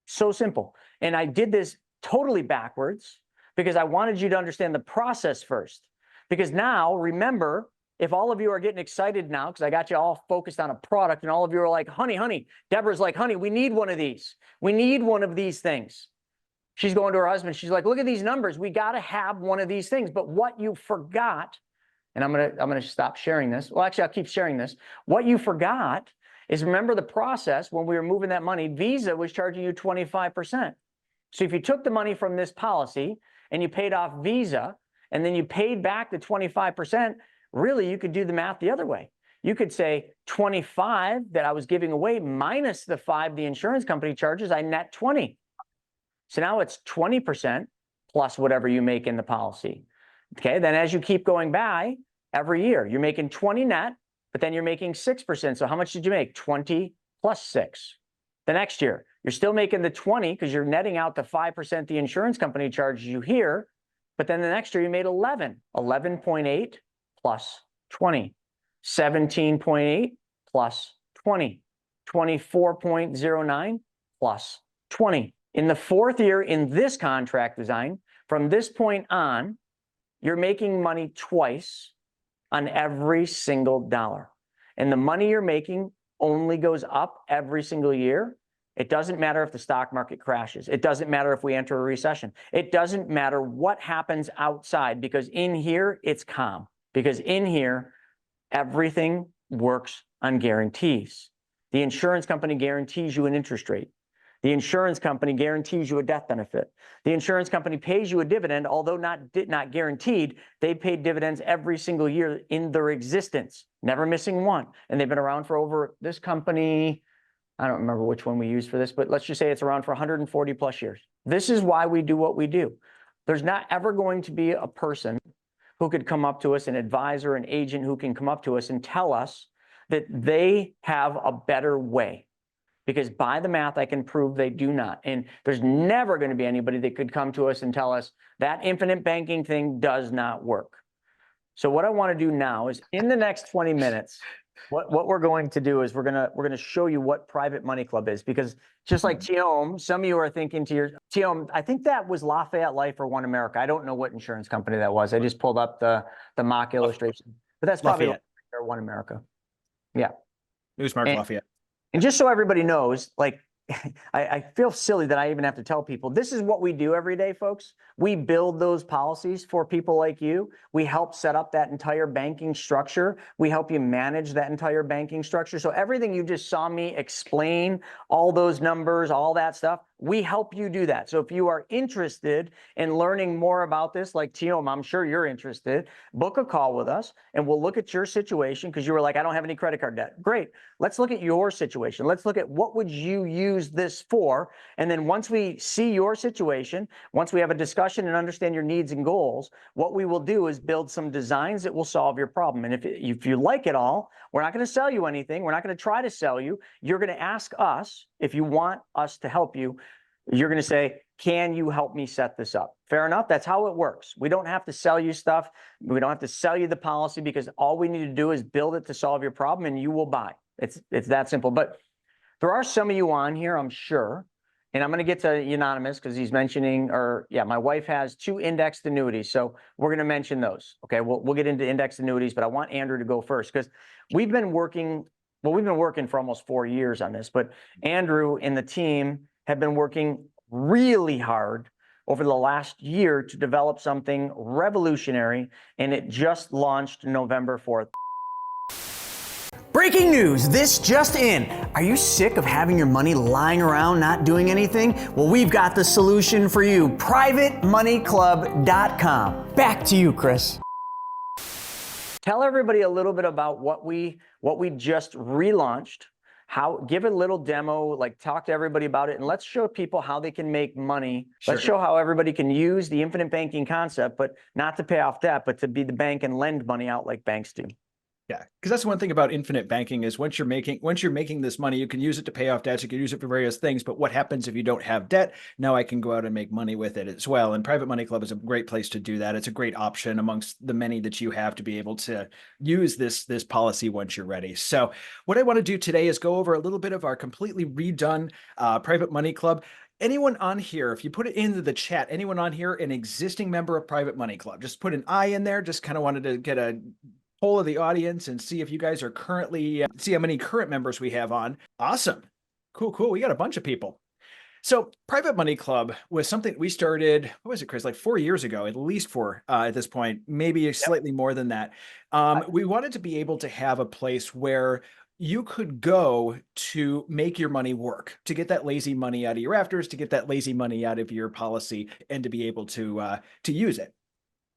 Speaker 1: So simple. And I did this totally backwards because I wanted you to understand the process first. Because now, remember, if all of you are getting excited now, because I got you all focused on a product and all of you are like, honey, Deborah's like, honey, we need one of these. We need one of these things. She's going to her husband. She's like, look at these numbers. We got to have one of these things. But what you forgot, and I'm gonna stop sharing this. Well, actually, I'll keep sharing this. What you forgot is, remember the process when we were moving that money, Visa was charging you 25%. So if you took the money from this policy and you paid off Visa and then you paid back the 25%, really you could do the math the other way. You could say 25 that I was giving away minus the 5 the insurance company charges, I net 20. So now it's 20% plus whatever you make in the policy. Okay, then as you keep going by every year, you're making 20 net, but then you're making 6%. So how much did you make? 20 plus 6. The next year, you're still making the 20 because you're netting out the 5% the insurance company charges you here. But then the next year you made 11, 11.8 plus 20, 17.8 plus 20, 24.09 plus 20. In the 4th year in this contract design, from this point on, you're making money twice on every single dollar. And the money you're making only goes up every single year. It doesn't matter if the stock market crashes. It doesn't matter if we enter a recession. It doesn't matter what happens outside, because in here, it's calm. Because in here, everything works on guarantees. The insurance company guarantees you an interest rate. The insurance company guarantees you a death benefit. The insurance company pays you a dividend, although not guaranteed. They paid dividends every single year in their existence, never missing one. And they've been around for over, this company, I don't remember which one we used for this, but let's just say it's around for 140 plus years. This is why we do what we do. There's not ever going to be a person who could come up to us, an advisor, an agent who can come up to us and tell us that they have a better way. Because by the math, I can prove they do not. And there's never going to be anybody that could come to us and tell us that infinite banking thing does not work. So what I want to do now is, in the next 20 minutes, what we're going to do is we're gonna show you what Private Money Club is. Because just like TMM, some of you are thinking to your TMM, I think that was Lafayette Life or One America. I don't know what insurance company that was. I just pulled up the mock illustration, but that's probably
Speaker 3: Lafayette.
Speaker 1: or One America. Yeah.
Speaker 3: It was Mark Lafayette.
Speaker 1: And just so everybody knows, like, I feel silly that I even have to tell people, this is what we do every day, folks. We build those policies for people like you. We help set up that entire banking structure. We help you manage that entire banking structure. So everything you just saw me explain, all those numbers, all that stuff, we help you do that. So if you are interested in learning more about this, like TM, I'm sure you're interested, book a call with us and we'll look at your situation, because you were like, I don't have any credit card debt. Great. Let's look at your situation. Let's look at what would you use this for. And then once we see your situation, once we have a discussion and understand your needs and goals, what we will do is build some designs that will solve your problem. And if you like it all, we're not going to sell you anything. We're not going to try to sell you. You're going to ask us if you want us to help you. You're going to say, can you help me set this up? Fair enough. That's how it works. We don't have to sell you stuff. We don't have to sell you the policy, because all we need to do is build it to solve your problem and you will buy. It's that simple. But there are some of you on here, I'm sure, and I'm going to get to Unanimous because he's mentioning, or yeah, my wife has 2 indexed annuities. So we're going to mention those. Okay. We'll get into indexed annuities, but I want Andrew to go first, because we've been working for almost 4 years on this, but Andrew and the team have been working really hard over the last year to develop something revolutionary, and it just launched November 4th. Breaking news, this just in. Are you sick of having your money lying around not doing anything? Well, we've got the solution for you. PrivateMoneyClub.com. Back to you, Chris. Tell everybody a little bit about what we just relaunched. Give a little demo, like talk to everybody about it, and let's show people how they can make money.
Speaker 3: Sure.
Speaker 1: Let's show how everybody can use the infinite banking concept, but not to pay off debt, but to be the bank and lend money out like banks do.
Speaker 3: Yeah, because that's one thing about infinite banking is once you're making this money, you can use it to pay off debts, you can use it for various things. But what happens if you don't have debt? Now I can go out and make money with it as well. And Private Money Club is a great place to do that. It's a great option amongst the many that you have to be able to use this policy once you're ready. So what I want to do today is go over a little bit of our completely redone Private Money Club. Anyone on here, if you put it into the chat, anyone on here, an existing member of Private Money Club, just put an I in there. Just kind of wanted to get a poll of the audience and see if you guys are currently, see how many current members we have on. Awesome. Cool. We got a bunch of people. So Private Money Club was something we started, what was it, Chris? Like 4 years ago, at least 4 at this point, maybe slightly more than that. We wanted to be able to have a place where you could go to make your money work, to get that lazy money out of your rafters, to get that lazy money out of your policy, and to be able to use it.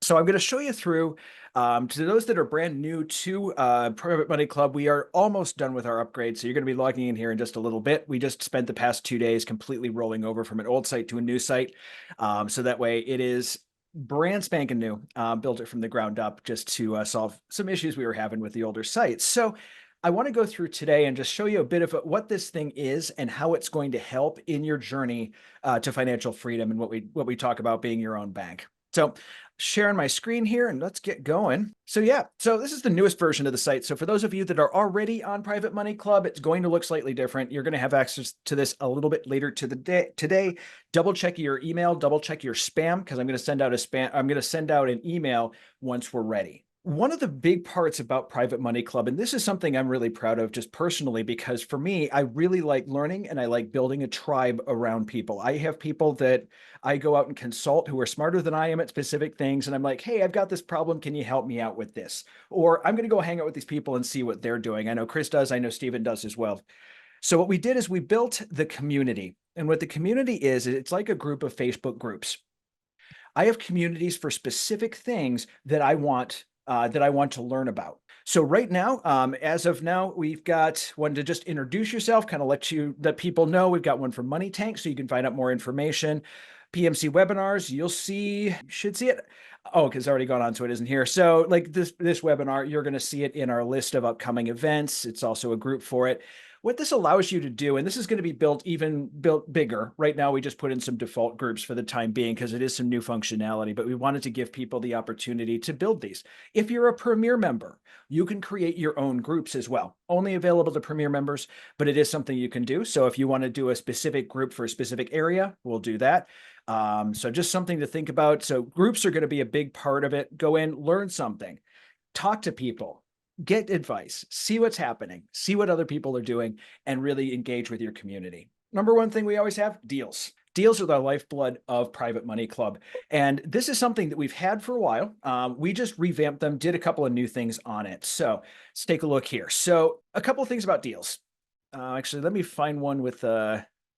Speaker 3: So I'm going to show you through, to those that are brand new to Private Money Club, we are almost done with our upgrade. So you're going to be logging in here in just a little bit. We just spent the past 2 days completely rolling over from an old site to a new site. So that way it is brand spanking new, built it from the ground up just to solve some issues we were having with the older sites. So I want to go through today and just show you a bit of what this thing is and how it's going to help in your journey to financial freedom and what we talk about being your own bank. So sharing my screen here and let's get going. So yeah, so this is the newest version of the site. So for those of you that are already on Private Money Club, it's going to look slightly different. You're going to have access to this a little bit later today. Double check your email, double check your spam, because I'm going to send out an email once we're ready. One of the big parts about Private Money Club, and this is something I'm really proud of just personally, because for me, I really like learning and I like building a tribe around people. I have people that I go out and consult who are smarter than I am at specific things. And I'm like, hey, I've got this problem. Can you help me out with this? Or I'm going to go hang out with these people and see what they're doing. I know Chris does. I know Steven does as well. So what we did is we built the community. And what the community is, it's like a group of Facebook groups. I have communities for specific things that I want to learn about. So right now, as of now, we've got one to just introduce yourself, kind of let people know. We've got one for Money Tank, so you can find out more information. PMC webinars, you should see it. Oh, because it's already gone on, so it isn't here. So like this webinar, you're going to see it in our list of upcoming events. It's also a group for it. What this allows you to do, and this is going to be built bigger. Right now, we just put in some default groups for the time being because it is some new functionality, but we wanted to give people the opportunity to build these. If you're a Premier member, you can create your own groups as well. Only available to Premier members, but it is something you can do. So if you want to do a specific group for a specific area, we'll do that. So just something to think about. So groups are going to be a big part of it. Go in, learn something, talk to people, get advice, see what's happening, see what other people are doing, and really engage with your community. Number one thing we always have, deals. Deals are the lifeblood of Private Money Club. And this is something that we've had for a while. We just revamped them, did a couple of new things on it. So let's take a look here. So a couple of things about deals. Actually, let me find one with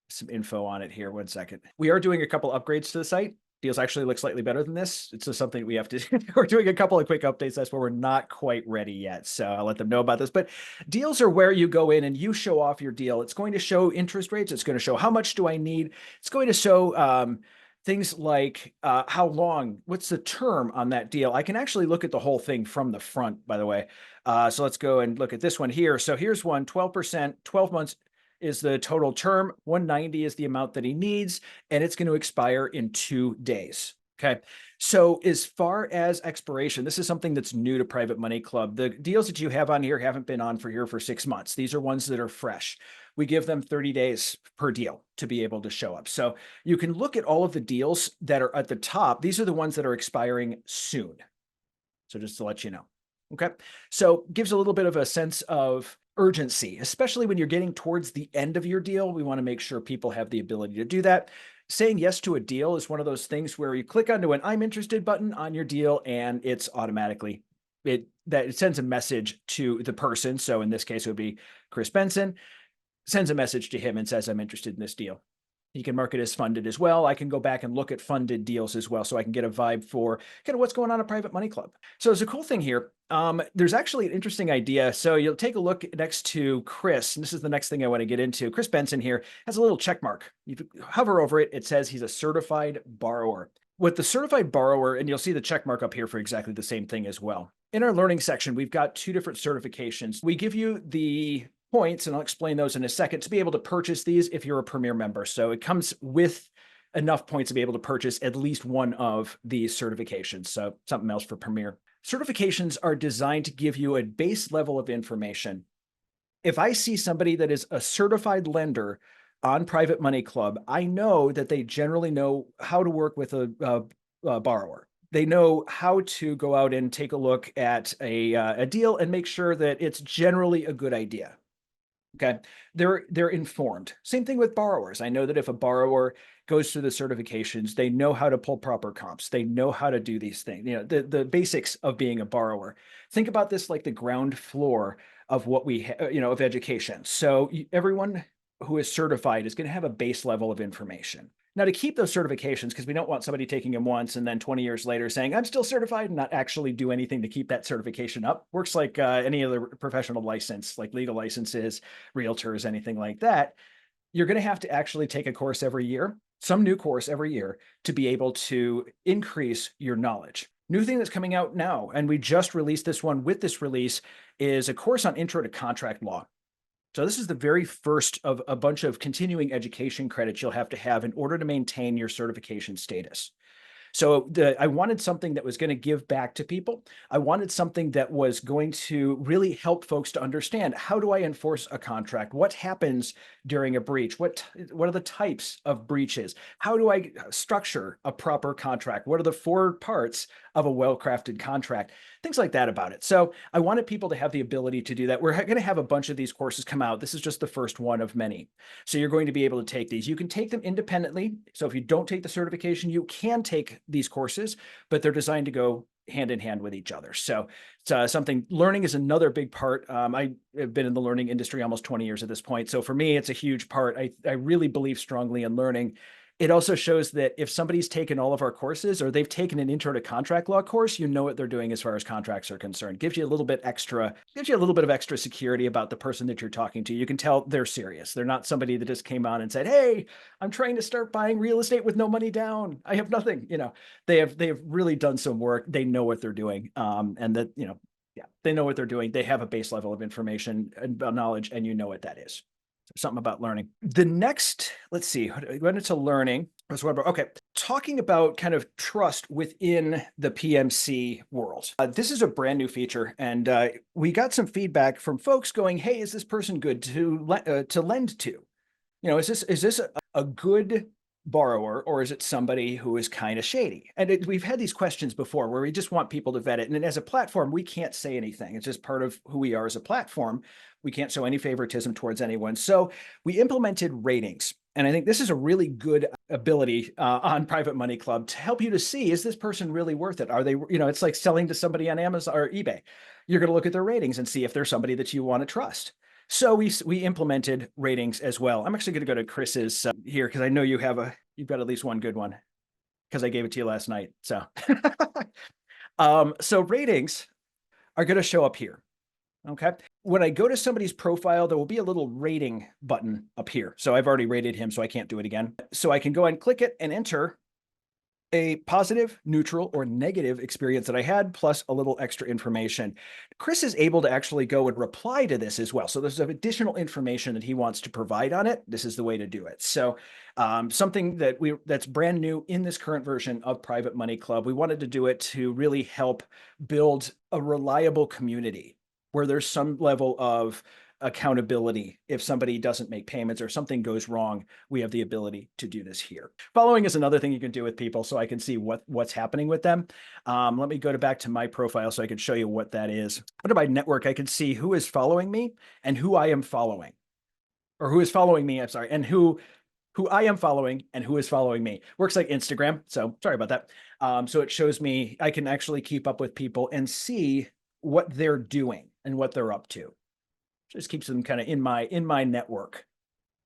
Speaker 3: some info on it here. One second. We are doing a couple upgrades to the site. Deals actually look slightly better than this. It's just something we have to, we're doing a couple of quick updates. That's where we're not quite ready yet. So I'll let them know about this, but deals are where you go in and you show off your deal. It's going to show interest rates. It's going to show how much do I need. It's going to show things like how long, what's the term on that deal. I can actually look at the whole thing from the front, by the way. So let's go and look at this one here. So here's one, 12%, 12 months is the total term, 190 is the amount that he needs, and it's going to expire in 2 days. Okay. So as far as expiration, this is something that's new to Private Money Club. The deals that you have on here haven't been on for 6 months. These are ones that are fresh. We give them 30 days per deal to be able to show up. So you can look at all of the deals that are at the top. These are the ones that are expiring soon. So just to let you know. Okay. So gives a little bit of a sense of urgency, especially when you're getting towards the end of your deal. We want to make sure people have the ability to do that. Saying yes to a deal is one of those things where you click onto an I'm interested button on your deal and it's automatically, it sends a message to the person. So in this case, it would be Chris Benson, sends a message to him and says, I'm interested in this deal. You can mark it as funded as well. I can go back and look at funded deals as well, so I can get a vibe for kind of what's going on at Private Money Club. So there's a cool thing here. There's actually an interesting idea. So you'll take a look next to Chris, and this is the next thing I want to get into. Chris Benson here has a little check mark. You hover over it, it says he's a certified borrower. With the certified borrower, and you'll see the check mark up here for exactly the same thing as well. In our learning section, we've got 2 different certifications. We give you the points, and I'll explain those in a second, to be able to purchase these if you're a Premier member. So it comes with enough points to be able to purchase at least one of these certifications. So something else for Premier. Certifications are designed to give you a base level of information. If I see somebody that is a certified lender on Private Money Club, I know that they generally know how to work with a borrower. They know how to go out and take a look at a deal and make sure that it's generally a good idea. Okay, they're informed. Same thing with borrowers. I know that if a borrower goes through the certifications, they know how to pull proper comps. They know how to do these things. You know, the basics of being a borrower. Think about this like the ground floor of what we, of education. So everyone who is certified is going to have a base level of information. Now, to keep those certifications, because we don't want somebody taking them once and then 20 years later saying, I'm still certified, and not actually do anything to keep that certification up. Works like any other professional license, like legal licenses, realtors, anything like that. You're going to have to actually take a course every year, some new course every year, to be able to increase your knowledge. New thing that's coming out now, and we just released this one with this release, is a course on Intro to Contract Law. So this is the very first of a bunch of continuing education credits you'll have to have in order to maintain your certification status. So I wanted something that was going to give back to people. I wanted something that was going to really help folks to understand, how do I enforce a contract? What happens during a breach? What are the types of breaches? How do I structure a proper contract? What are the 4 parts of a well-crafted contract? Things like that about it. So I wanted people to have the ability to do that. We're going to have a bunch of these courses come out. This is just the first one of many. So you're going to be able to take these. You can take them independently. So if you don't take the certification, you can take these courses, but they're designed to go hand in hand with each other. So it's something, learning is another big part. I have been in the learning industry almost 20 years at this point. So for me, it's a huge part. I really believe strongly in learning. It also shows that if somebody's taken all of our courses, or they've taken an Intro to Contract Law course, you know what they're doing as far as contracts are concerned. Gives you a little bit of extra security about the person that you're talking to. You can tell they're serious. They're not somebody that just came on and said, hey, I'm trying to start buying real estate with no money down. I have nothing. They have really done some work. They know what they're doing. And that, they know what they're doing. They have a base level of information and knowledge, and you know what that is. Something about learning. The next, let's see, went into learning. Okay, talking about kind of trust within the PMC world. This is a brand new feature, and we got some feedback from folks going, hey, is this person good to lend to? Is this a good borrower, or is it somebody who is kind of shady? And we've had these questions before where we just want people to vet it. And as a platform, we can't say anything. It's just part of who we are as a platform. We can't show any favoritism towards anyone. So we implemented ratings. And I think this is a really good ability on Private Money Club to help you to see, is this person really worth it? Are they, it's like selling to somebody on Amazon or eBay. You're going to look at their ratings and see if they're somebody that you want to trust. So we implemented ratings as well. I'm actually going to go to Chris's here because I know you've got at least one good one because I gave it to you last night. So, so ratings are going to show up here. Okay. When I go to somebody's profile, there will be a little rating button up here. So I've already rated him, so I can't do it again. So I can go and click it and enter a positive, neutral, or negative experience that I had, plus a little extra information. Chris is able to actually go and reply to this as well. So there's additional information that he wants to provide on it. This is the way to do it. So something that's brand new in this current version of Private Money Club. We wanted to do it to really help build a reliable community where there's some level of accountability. If somebody doesn't make payments or something goes wrong, we have the ability to do this here. Following is another thing you can do with people so I can see what's happening with them. Let me go back to my profile so I can show you what that is. Under my network, I can see who is following me and who I am following, or who is following me, I'm sorry, and who I am following and who is following me. Works like Instagram, so sorry about that. So it shows me, I can actually keep up with people and see what they're doing and what they're up to. Just keeps them kind of in my network.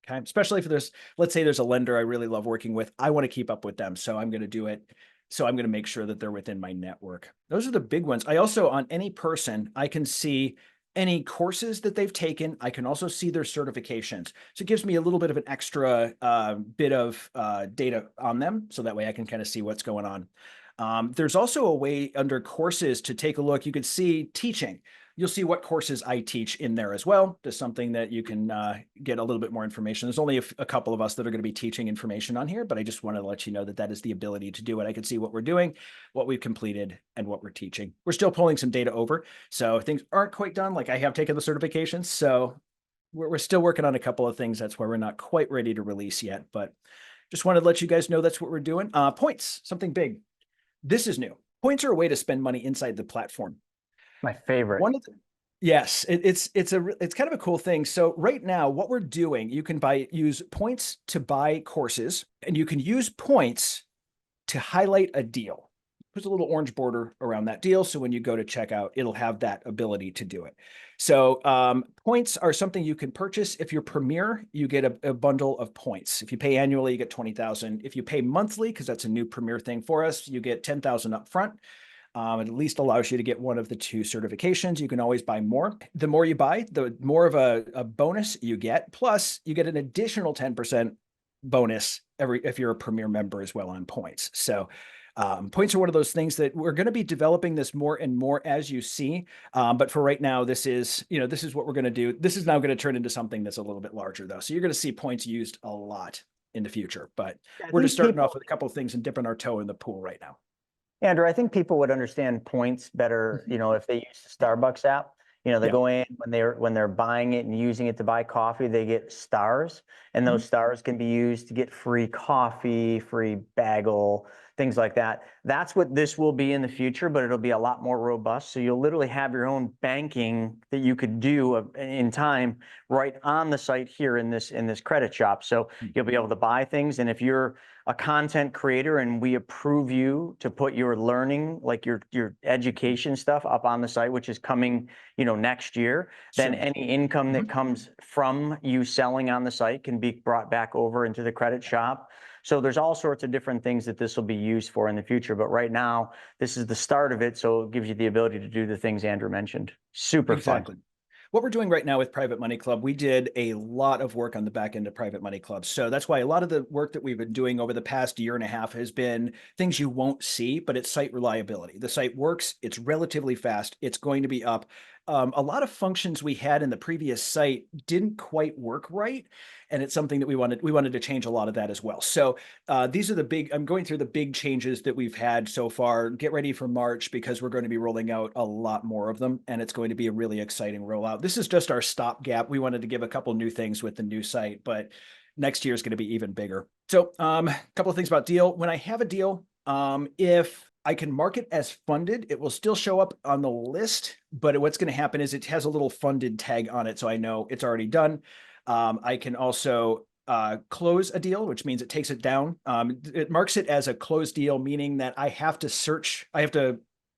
Speaker 3: Okay. Especially if let's say there's a lender I really love working with. I want to keep up with them. So I'm going to do it. So I'm going to make sure that they're within my network. Those are the big ones. I also, on any person, I can see any courses that they've taken. I can also see their certifications. So it gives me a little bit of an extra bit of data on them. So that way I can kind of see what's going on. There's also a way under courses to take a look. You can see teaching. You'll see what courses I teach in there as well. Just something that you can get a little bit more information. There's only a couple of us that are going to be teaching information on here, but I just want to let you know that that is the ability to do it. I can see what we're doing, what we've completed, and what we're teaching. We're still pulling some data over, so things aren't quite done. Like I have taken the certifications, so we're still working on a couple of things. That's why we're not quite ready to release yet, but just wanted to let you guys know that's what we're doing. Points, something big. This is new. Points are a way to spend money inside the platform.
Speaker 1: My favorite.
Speaker 3: Yes, it's kind of a cool thing. So right now, what we're doing, you can use points to buy courses, and you can use points to highlight a deal. There's a little orange border around that deal. So when you go to checkout, it'll have that ability to do it. So points are something you can purchase. If you're Premier, you get a bundle of points. If you pay annually, you get 20,000. If you pay monthly, because that's a new Premier thing for us, you get 10,000 up front. It at least allows you to get one of the 2 certifications. You can always buy more. The more you buy, the more of a bonus you get. Plus, you get an additional 10% bonus if you're a Premier member as well on points. So points are one of those things that we're going to be developing this more and more as you see. But for right now, this is what we're going to do. This is now going to turn into something that's a little bit larger though. So you're going to see points used a lot in the future, but we're just starting off with a couple of things and dipping our toe in the pool right now.
Speaker 1: Andrew, I think people would understand points better, if they use the Starbucks app. They go in when they're buying it and using it to buy coffee, they get stars, and those stars can be used to get free coffee, free bagel, things like that. That's what this will be in the future, but it'll be a lot more robust. So you'll literally have your own banking that you could do in time right on the site here in this credit shop. So you'll be able to buy things, and if you're a content creator and we approve you to put your learning, like your education stuff up on the site, which is coming, next year, then any income that comes from you selling on the site can be brought back over into the credit shop. So there's all sorts of different things that this will be used for in the future. But right now, this is the start of it. So it gives you the ability to do the things Andrew mentioned. Super fun.
Speaker 3: What we're doing right now with Private Money Club, we did a lot of work on the back end of Private Money Club. So that's why a lot of the work that we've been doing over the past year and a half has been things you won't see, but it's site reliability. The site works, it's relatively fast, it's going to be up. A lot of functions we had in the previous site didn't quite work right. And it's something that we wanted to change a lot of that as well. So these are I'm going through the big changes that we've had so far. Get ready for March because we're going to be rolling out a lot more of them, and it's going to be a really exciting rollout. This is just our stopgap. We wanted to give a couple new things with the new site, but next year is going to be even bigger. So a couple of things about deal. When I have a deal, if I can mark it as funded, it will still show up on the list, but what's going to happen is it has a little funded tag on it, so I know it's already done. I can also close a deal, which means it takes it down. It marks it as a closed deal, meaning that I have to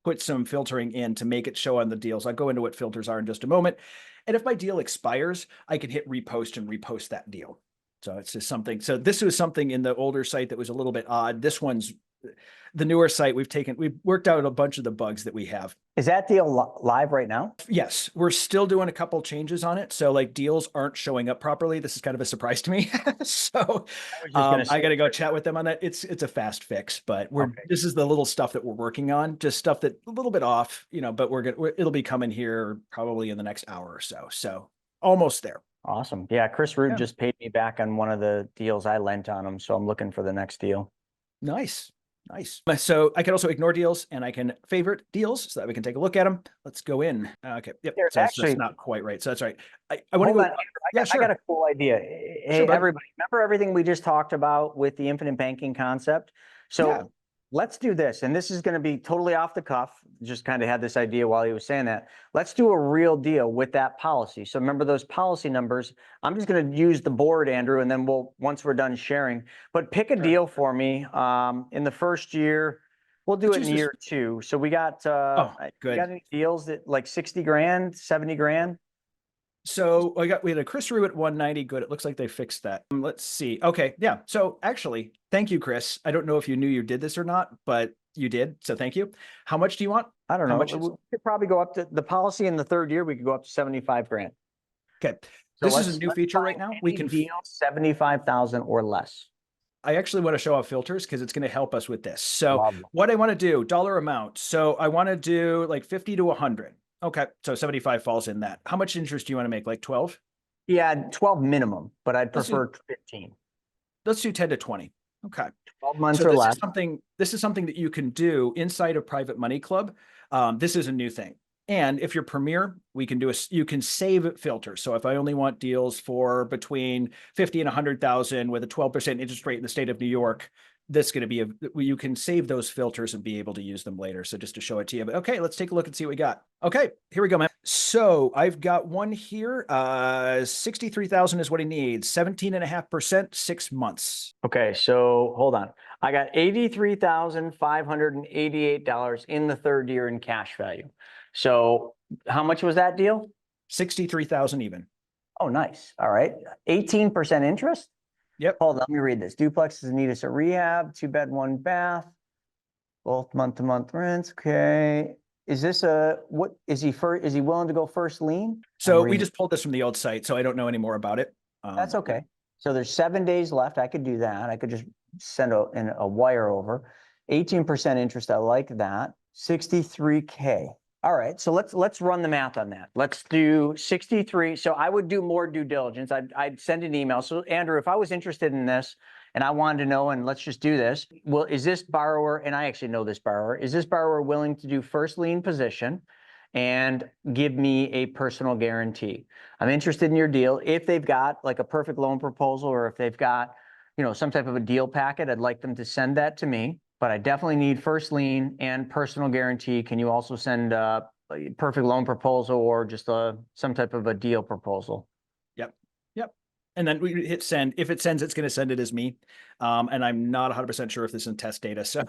Speaker 3: put some filtering in to make it show on the deals. I'll go into what filters are in just a moment. And if my deal expires, I can hit repost and repost that deal. So it's just something. So this was something in the older site that was a little bit odd. This one's the newer site. We've worked out a bunch of the bugs that we have.
Speaker 1: Is that deal live right now?
Speaker 3: Yes, we're still doing a couple changes on it. So like deals aren't showing up properly. This is kind of a surprise to me. So I got to go chat with them on that. It's a fast fix, but this is the little stuff that we're working on, just stuff that a little bit off, but it'll be coming here probably in the next hour or so. So almost there.
Speaker 1: Awesome. Yeah. Chris Rude just paid me back on one of the deals I lent on him. So I'm looking for the next deal.
Speaker 3: Nice. Nice. So I can also ignore deals and I can favorite deals so that we can take a look at them. Let's go in. Okay. Yep.
Speaker 1: There's
Speaker 3: so
Speaker 1: actually
Speaker 3: that's not quite right. So that's right. I want to go.
Speaker 1: Yeah, sure. I got a cool idea. Hey, everybody, remember everything we just talked about with the infinite banking concept? So let's do this. And this is going to be totally off the cuff. Just kind of had this idea while he was saying that. Let's do a real deal with that policy. So remember those policy numbers. I'm just going to use the board, Andrew, and then once we're done sharing, but pick a deal for me in the first year. We'll do it in year 2. So we got,
Speaker 3: good.
Speaker 1: Got any deals at like 60 grand, 70 grand?
Speaker 3: So we had a Chris Rue at 190. Good. It looks like they fixed that. Let's see. Okay. Yeah. So actually, thank you, Chris. I don't know if you knew you did this or not, but you did. So thank you. How much do you want?
Speaker 1: I don't know. We could probably go up to the policy in the 3rd year. We could go up to 75 grand.
Speaker 3: Okay. So this is a new feature right now. We can
Speaker 1: deal 75,000 or less.
Speaker 3: I actually want to show off filters because it's going to help us with this. So what I want to do, dollar amount. So I want to do like 50 to 100. Okay. So 75 falls in that. How much interest do you want to make? Like 12?
Speaker 1: Yeah, 12 minimum, but I'd prefer 15.
Speaker 3: Let's do 10 to 20. Okay.
Speaker 1: 12 months or less.
Speaker 3: This is something that you can do inside of Private Money Club. This is a new thing. And if you're Premier, you can save filters. So if I only want deals for between 50 and 100,000 with a 12% interest rate in the state of New York, that's going to be you can save those filters and be able to use them later. So just to show it to you, but okay, let's take a look and see what we got. Okay, here we go, man. So I've got one here. 63,000 is what he needs. 17.5%, 6 months.
Speaker 1: Okay, so hold on. I got $83,588 in the 3rd year in cash value. So how much was that deal?
Speaker 3: 63,000 even.
Speaker 1: Oh, nice. All right. 18% interest?
Speaker 3: Yep.
Speaker 1: Hold on, let me read this. Duplexes need a rehab, 2-bed, 1 bath, both month-to-month rents. Okay. Is this is he willing to go first lien?
Speaker 3: So we just pulled this from the old site, so I don't know any more about it.
Speaker 1: That's okay. So there's 7 days left. I could do that. I could just send a wire over. 18% interest. I like that. 63K. All right, so let's run the math on that. Let's do 63. So I would do more due diligence. I'd send an email. So Andrew, if I was interested in this and I wanted to know, and let's just do this. Well, is this borrower, and I actually know this borrower, is this borrower willing to do first lien position and give me a personal guarantee? I'm interested in your deal. If they've got like a perfect loan proposal, or if they've got, some type of a deal packet, I'd like them to send that to me. But I definitely need first lien and personal guarantee. Can you also send a perfect loan proposal or just some type of a deal proposal?
Speaker 3: Yep. And then we hit send. If it sends, it's going to send it as me. And I'm not 100% sure if this is in test data. So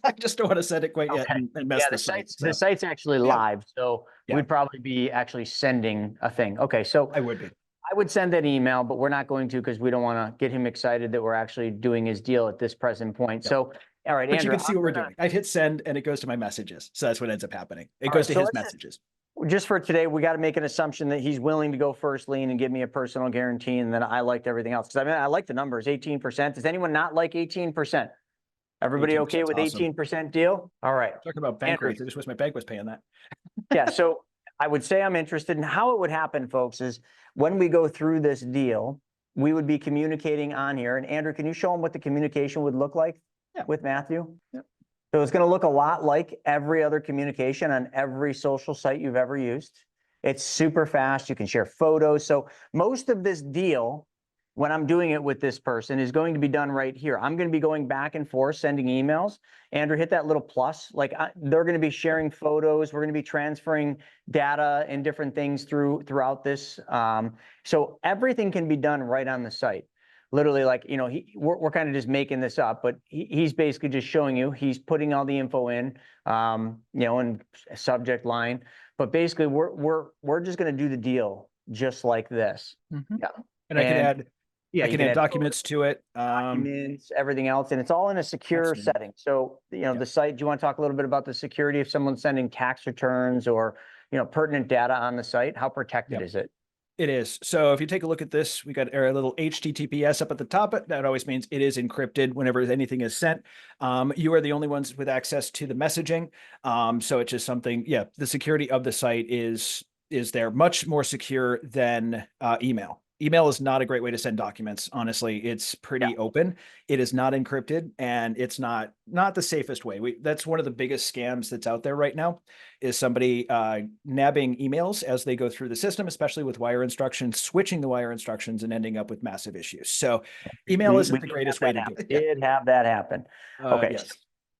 Speaker 3: I just don't want to send it quite yet and mess the site.
Speaker 1: The site's actually live. So we'd probably be actually sending a thing. Okay. So
Speaker 3: I would
Speaker 1: send that email, but we're not going to because we don't want to get him excited that we're actually doing his deal at this present point. Yep. So all right,
Speaker 3: but
Speaker 1: Andrew,
Speaker 3: you can see what we're doing. I'd hit send and it goes to my messages. So that's what ends up happening. It goes to his messages.
Speaker 1: Just for today, we got to make an assumption that he's willing to go first lien and give me a personal guarantee. And then I liked everything else. Because I like the numbers, 18%. Does anyone not like 18%? Everybody okay with 18% deal? All right.
Speaker 3: Talking about bank rates. I just wish my bank was paying that.
Speaker 1: Yeah. So I would say I'm interested in how it would happen, folks, is when we go through this deal, we would be communicating on here. And Andrew, can you show them what the communication would look like? With Matthew?
Speaker 3: Yep.
Speaker 1: So it's going to look a lot like every other communication on every social site you've ever used. It's super fast. You can share photos. So most of this deal, when I'm doing it with this person, is going to be done right here. I'm going to be going back and forth, sending emails. Andrew, hit that little plus. Like they're going to be sharing photos. We're going to be transferring data and different things throughout this. So everything can be done right on the site. literally like, you know, we're kind of just making this up, but he's basically just showing you, he's putting all the info in, you know, in subject line, but basically we're just going to do the deal just like this. Yeah.
Speaker 3: And I can add,
Speaker 1: yeah,
Speaker 3: I can add documents to it.
Speaker 1: Documents, everything else, and it's all in a secure
Speaker 3: Absolutely.
Speaker 1: setting. So, you know, the site, do you want to talk a little bit about the security if someone's sending tax returns or, you know, pertinent data on the site? How protected is it?
Speaker 3: It is. So if you take a look at this, we got our little HTTPS up at the top. That always means it is encrypted whenever anything is sent. You are the only ones with access to the messaging. So it's just something, yeah, the security of the site is there much more secure than email. Email is not a great way to send documents. Honestly, it's pretty open. It is not encrypted, and it's not the safest way. That's one of the biggest scams that's out there right now, is somebody nabbing emails as they go through the system, especially with wire instructions, switching the wire instructions and ending up with massive issues. So email isn't the greatest way to do it.
Speaker 1: Did have that happen. Okay.
Speaker 3: Yes.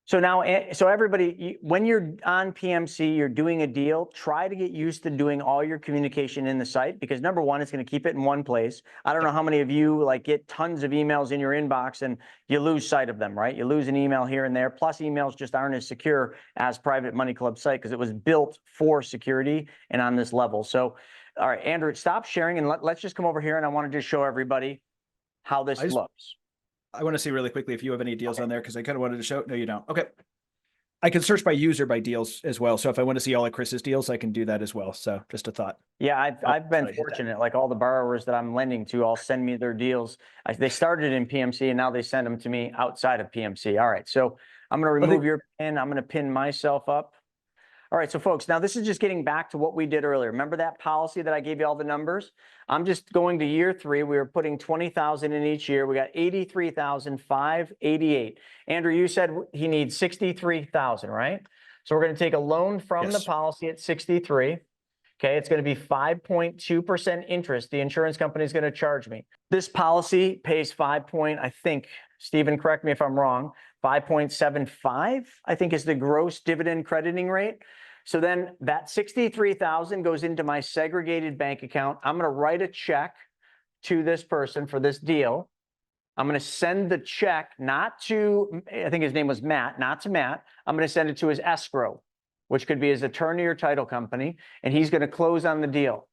Speaker 1: So now, so everybody, when you're on PMC, you're doing a deal, try to get used to doing all your communication in the site, because number one, it's going to keep it in one place. I don't know how many of you like get tons of emails in your inbox and you lose sight of them, right? You lose an email here and there. Plus emails just aren't as secure as Private Money Club site because it was built for security and on this level. So, all right, Andrew, stop sharing and let's just come over here, and I want to just show everybody how this looks.
Speaker 3: I want to see really quickly if you have any deals on there, because I kind of wanted to show. No, you don't. Okay. I can search by user by deals as well. So if I want to see all of Chris's deals, I can do that as well. So just a thought.
Speaker 1: Yeah, I've been fortunate. Like all the borrowers that I'm lending to all send me their deals. They started in PMC and now they send them to me outside of PMC. All right, so I'm going to remove your pin. I'm going to pin myself up. All right, so folks, now this is just getting back to what we did earlier. Remember that policy that I gave you all the numbers? I'm just going to year 3. We were putting 20,000 in each year. We got 83,588. Andrew, you said he needs 63,000, right? So we're going to take a loan from the policy at 63. Okay, it's going to be 5.2% interest. The insurance company is going to charge me. This policy pays I think, Stephen, correct me if I'm wrong, 5.75, I think is the gross dividend crediting rate. So then that 63,000 goes into my segregated bank account. I'm going to write a check to this person for this deal. I'm going to send the check not to, I think his name was Matt, not to Matt. I'm going to send it to his escrow, which could be his attorney or title company, and he's going to close on the deal.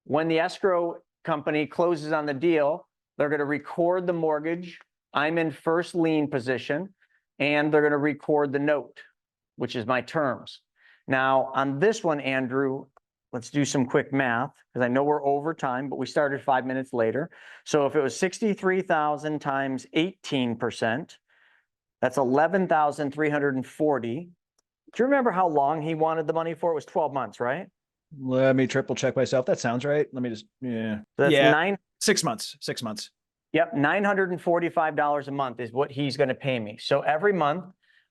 Speaker 1: When the escrow company closes on the deal, they're going to record the mortgage. I'm in first lien position, and they're going to record the note, which is my terms. Now, on this one, Andrew, let's do some quick math, because I know we're over time, but we started 5 minutes later. So if it was 63,000 times 18%, that's 11,340. Do you remember how long he wanted the money for? It was 12 months, right?
Speaker 3: Let me triple check myself. That sounds right. Let me just,
Speaker 1: So that's
Speaker 3: 6 months. 6 months.
Speaker 1: Yep, $945 a month is what he's going to pay me. So every month,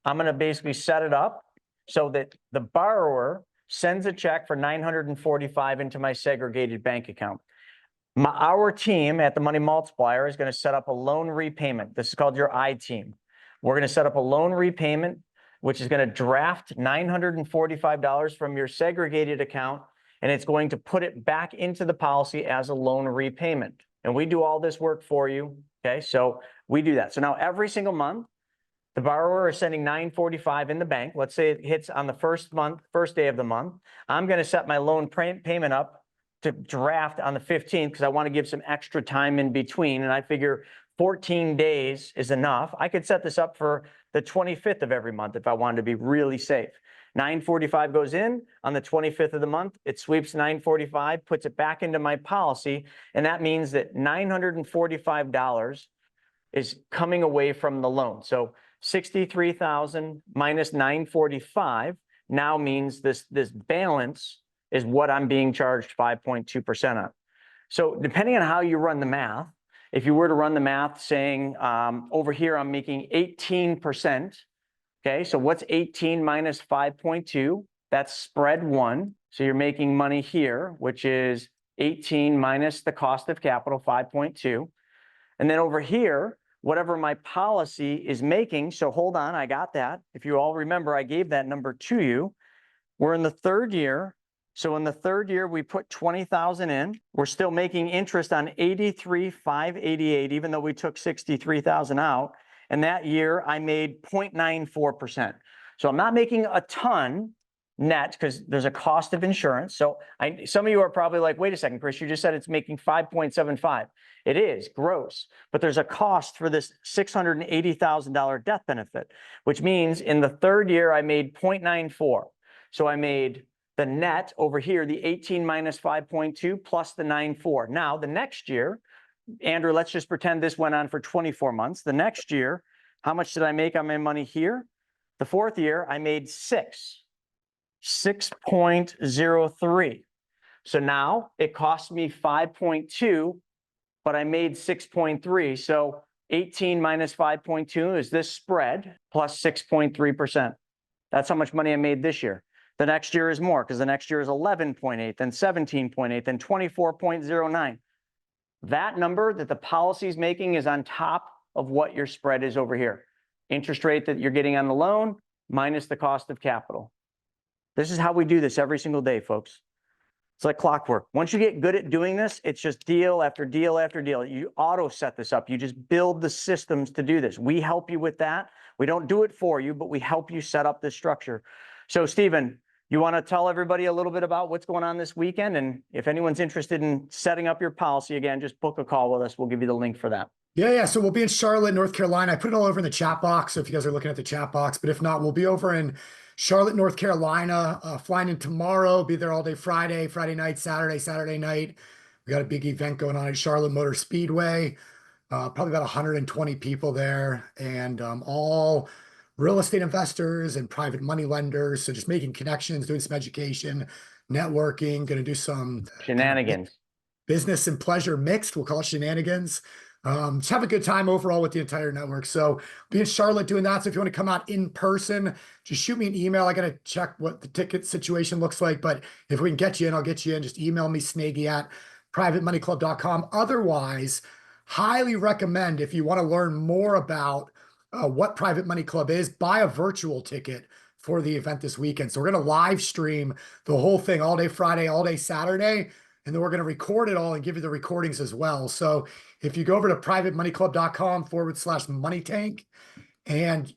Speaker 1: I'm going to basically set it up so that the borrower sends a check for $945 into my segregated bank account. Our team at the Money Multiplier is going to set up a loan repayment. This is called your I team. We're going to set up a loan repayment, which is going to draft $945 from your segregated account, and it's going to put it back into the policy as a loan repayment. And we do all this work for you. Okay, so we do that. So now every single month, the borrower is sending $945 in the bank. Let's say it hits on the first day of the month. I'm going to set my loan payment up to draft on the 15th because I want to give some extra time in between. And I figure 14 days is enough. I could set this up for the 25th of every month if I wanted to be really safe. $945 goes in on the 25th of the month. It sweeps $945, puts it back into my policy. And that means that $945 is coming away from the loan. So 63,000 minus 945 now means this balance is what I'm being charged 5.2% on. So depending on how you run the math, if you were to run the math saying over here I'm making 18%, okay, so what's 18 minus 5.2? That's spread 1. So you're making money here, which is 18 minus the cost of capital, 5.2. And then over here, whatever my policy is making, so hold on, I got that. If you all remember, I gave that number to you. We're in the 3rd year, So in the third year, we put 20,000 in. We're still making interest on 83,588, even though we took 63,000 out. And that year I made 0.94%. So I'm not making a ton net because there's a cost of insurance. So some of you are probably like, wait a second, Chris, you just said it's making 5.75. It is gross, but there's a cost for this $680,000 death benefit, which means in the third year I made 0.94. So I made the net over here, the 18 minus 5.2 plus the 9.4. Now the next year, Andrew, let's just pretend this went on for 24 months. The next year, how much did I make on my money here? The fourth year, I made 6.03. So now it cost me 5.2, but I made 6.3. So 18 minus 5.2 is this spread plus 6.3%. That's how much money I made this year. The next year is more because the next year is 11.8, then 17.8, then 24.09. That number that the policy is making is on top of what your spread is over here. Interest rate that you're getting on the loan minus the cost of capital. This is how we do this every single day, folks. It's like clockwork. Once you get good at doing this, it's just deal after deal after deal. You auto set this up. You just build the systems to do this. We help you with that. We don't do it for you, but we help you set up this structure. So, Stephen, you want to tell everybody a little bit about what's going on this weekend? And if anyone's interested in setting up your policy, again, just book a call with us. We'll give you the link for that.
Speaker 2: Yeah. So we'll be in Charlotte, North Carolina. I put it all over in the chat box. So if you guys are looking at the chat box, but if not, we'll be over in Charlotte, North Carolina, flying in tomorrow, be there all day Friday night, Saturday night. We got a big event going on at Charlotte Motor Speedway. Probably about 120 people there, and all real estate investors and private money lenders. So just making connections, doing some education, networking, going to do some
Speaker 1: Shenanigans.
Speaker 2: Business and pleasure mixed. We'll call it shenanigans. Just have a good time overall with the entire network. So be in Charlotte doing that. So if you want to come out in person, just shoot me an email. I got to check what the ticket situation looks like, but if we can get you in, I'll get you in. Just email me, snaggy@privatemoneyclub.com. Otherwise, highly recommend, if you want to learn more about what Private Money Club is, buy a virtual ticket for the event this weekend. So we're going to live stream the whole thing all day Friday, all day Saturday, and then we're going to record it all and give you the recordings as well. So if you go over to privatemoneyclub.com/money tank and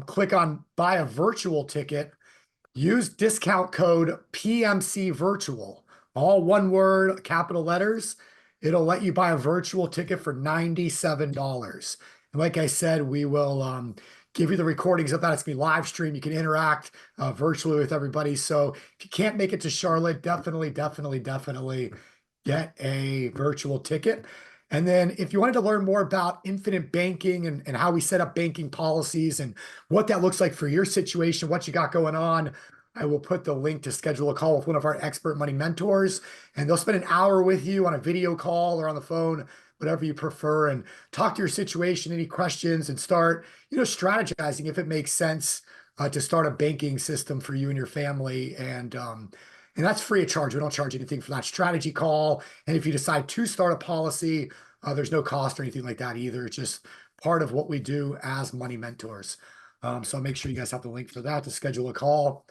Speaker 2: click on buy a virtual ticket, use discount code PMC virtual, all one word, capital letters. It'll let you buy a virtual ticket for $97. And like I said, we will give you the recordings of that. It's going to be live stream. You can interact virtually with everybody. So if you can't make it to Charlotte, definitely get a virtual ticket. And then if you wanted to learn more about infinite banking and how we set up banking policies and what that looks like for your situation, what you got going on, I will put the link to schedule a call with one of our expert money mentors, and they'll spend an hour with you on a video call or on the phone, whatever you prefer, and talk to your situation, any questions, and start, strategizing if it makes sense to start a banking system for you and your family. And that's free of charge. We don't charge anything for that strategy call. And if you decide to start a policy, there's no cost or anything like that either. It's just part of what we do as money mentors. So make sure you guys have the link for that to schedule a call.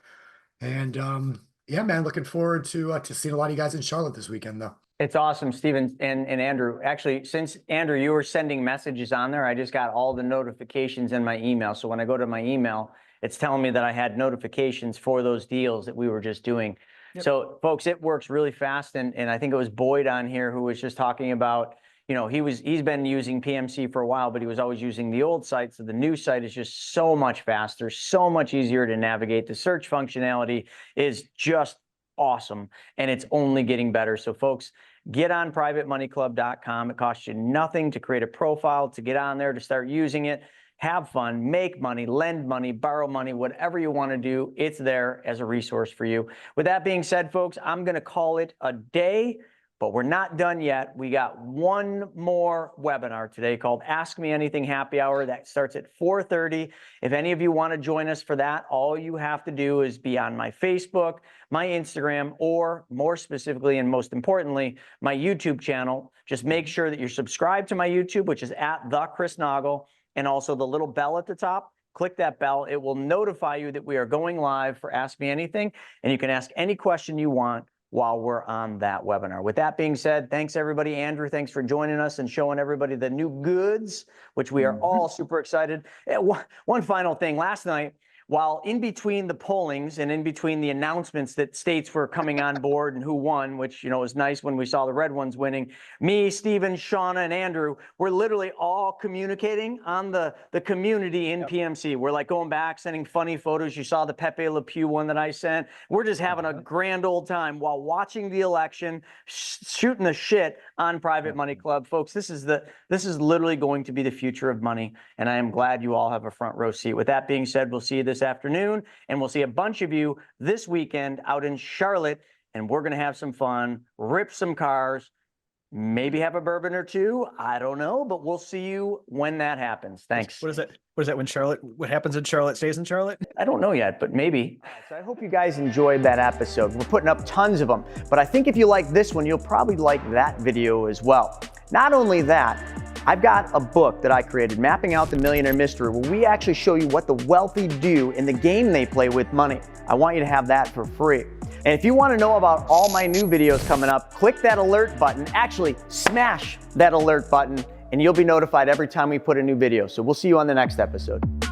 Speaker 2: And yeah, man, looking forward to seeing a lot of you guys in Charlotte this weekend, though.
Speaker 1: It's awesome, Stephen and Andrew. Actually, since Andrew, you were sending messages on there, I just got all the notifications in my email. So when I go to my email, it's telling me that I had notifications for those deals that we were just doing. Yep. So folks, it works really fast. And I think it was Boyd on here who was just talking about, he's been using PMC for a while, but he was always using the old site. So the new site is just so much faster, so much easier to navigate. The search functionality is just awesome, and it's only getting better. So folks, get on privatemoneyclub.com. It costs you nothing to create a profile, to get on there, to start using it. Have fun, make money, lend money, borrow money, whatever you want to do, it's there as a resource for you. With that being said, folks, I'm going to call it a day, but we're not done yet. We got one more webinar today called Ask Me Anything Happy Hour that starts at 4:30. If any of you want to join us for that, all you have to do is be on my Facebook, my Instagram, or more specifically and most importantly, my YouTube channel. Just make sure that you're subscribed to my YouTube, which is at the Chris Naugle, and also the little bell at the top. Click that bell. It will notify you that we are going live for Ask Me Anything, and you can ask any question you want while we're on that webinar. With that being said, thanks everybody. Andrew, thanks for joining us and showing everybody the new goods, which we are all super excited. One final thing, last night, while in between the pollings and in between the announcements that states were coming on board and who won, which, you know, was nice when we saw the red ones winning, me, Steven, Shauna, and Andrew, we're literally all communicating on the community in PMC. We're like going back, sending funny photos. You saw the Pepe Le Pew one that I sent. We're just having a grand old time while watching the election, shooting the shit on Private Money Club. Folks, this is literally going to be the future of money, and I am glad you all have a front row seat. With that being said, we'll see you this afternoon, and we'll see a bunch of you this weekend out in Charlotte, and we're going to have some fun, rip some cars, maybe have a bourbon or two. I don't know, but we'll see you when that happens. Thanks.
Speaker 3: What is that? What is that when what happens in Charlotte stays in Charlotte?
Speaker 1: I don't know yet, but maybe. So I hope you guys enjoyed that episode. We're putting up tons of them, but I think if you like this one, you'll probably like that video as well. Not only that, I've got a book that I created, Mapping Out the Millionaire Mystery, where we actually show you what the wealthy do in the game they play with money. I want you to have that for free. And if you want to know about all my new videos coming up, click that alert button. Actually, smash that alert button, and you'll be notified every time we put a new video. So we'll see you on the next episode.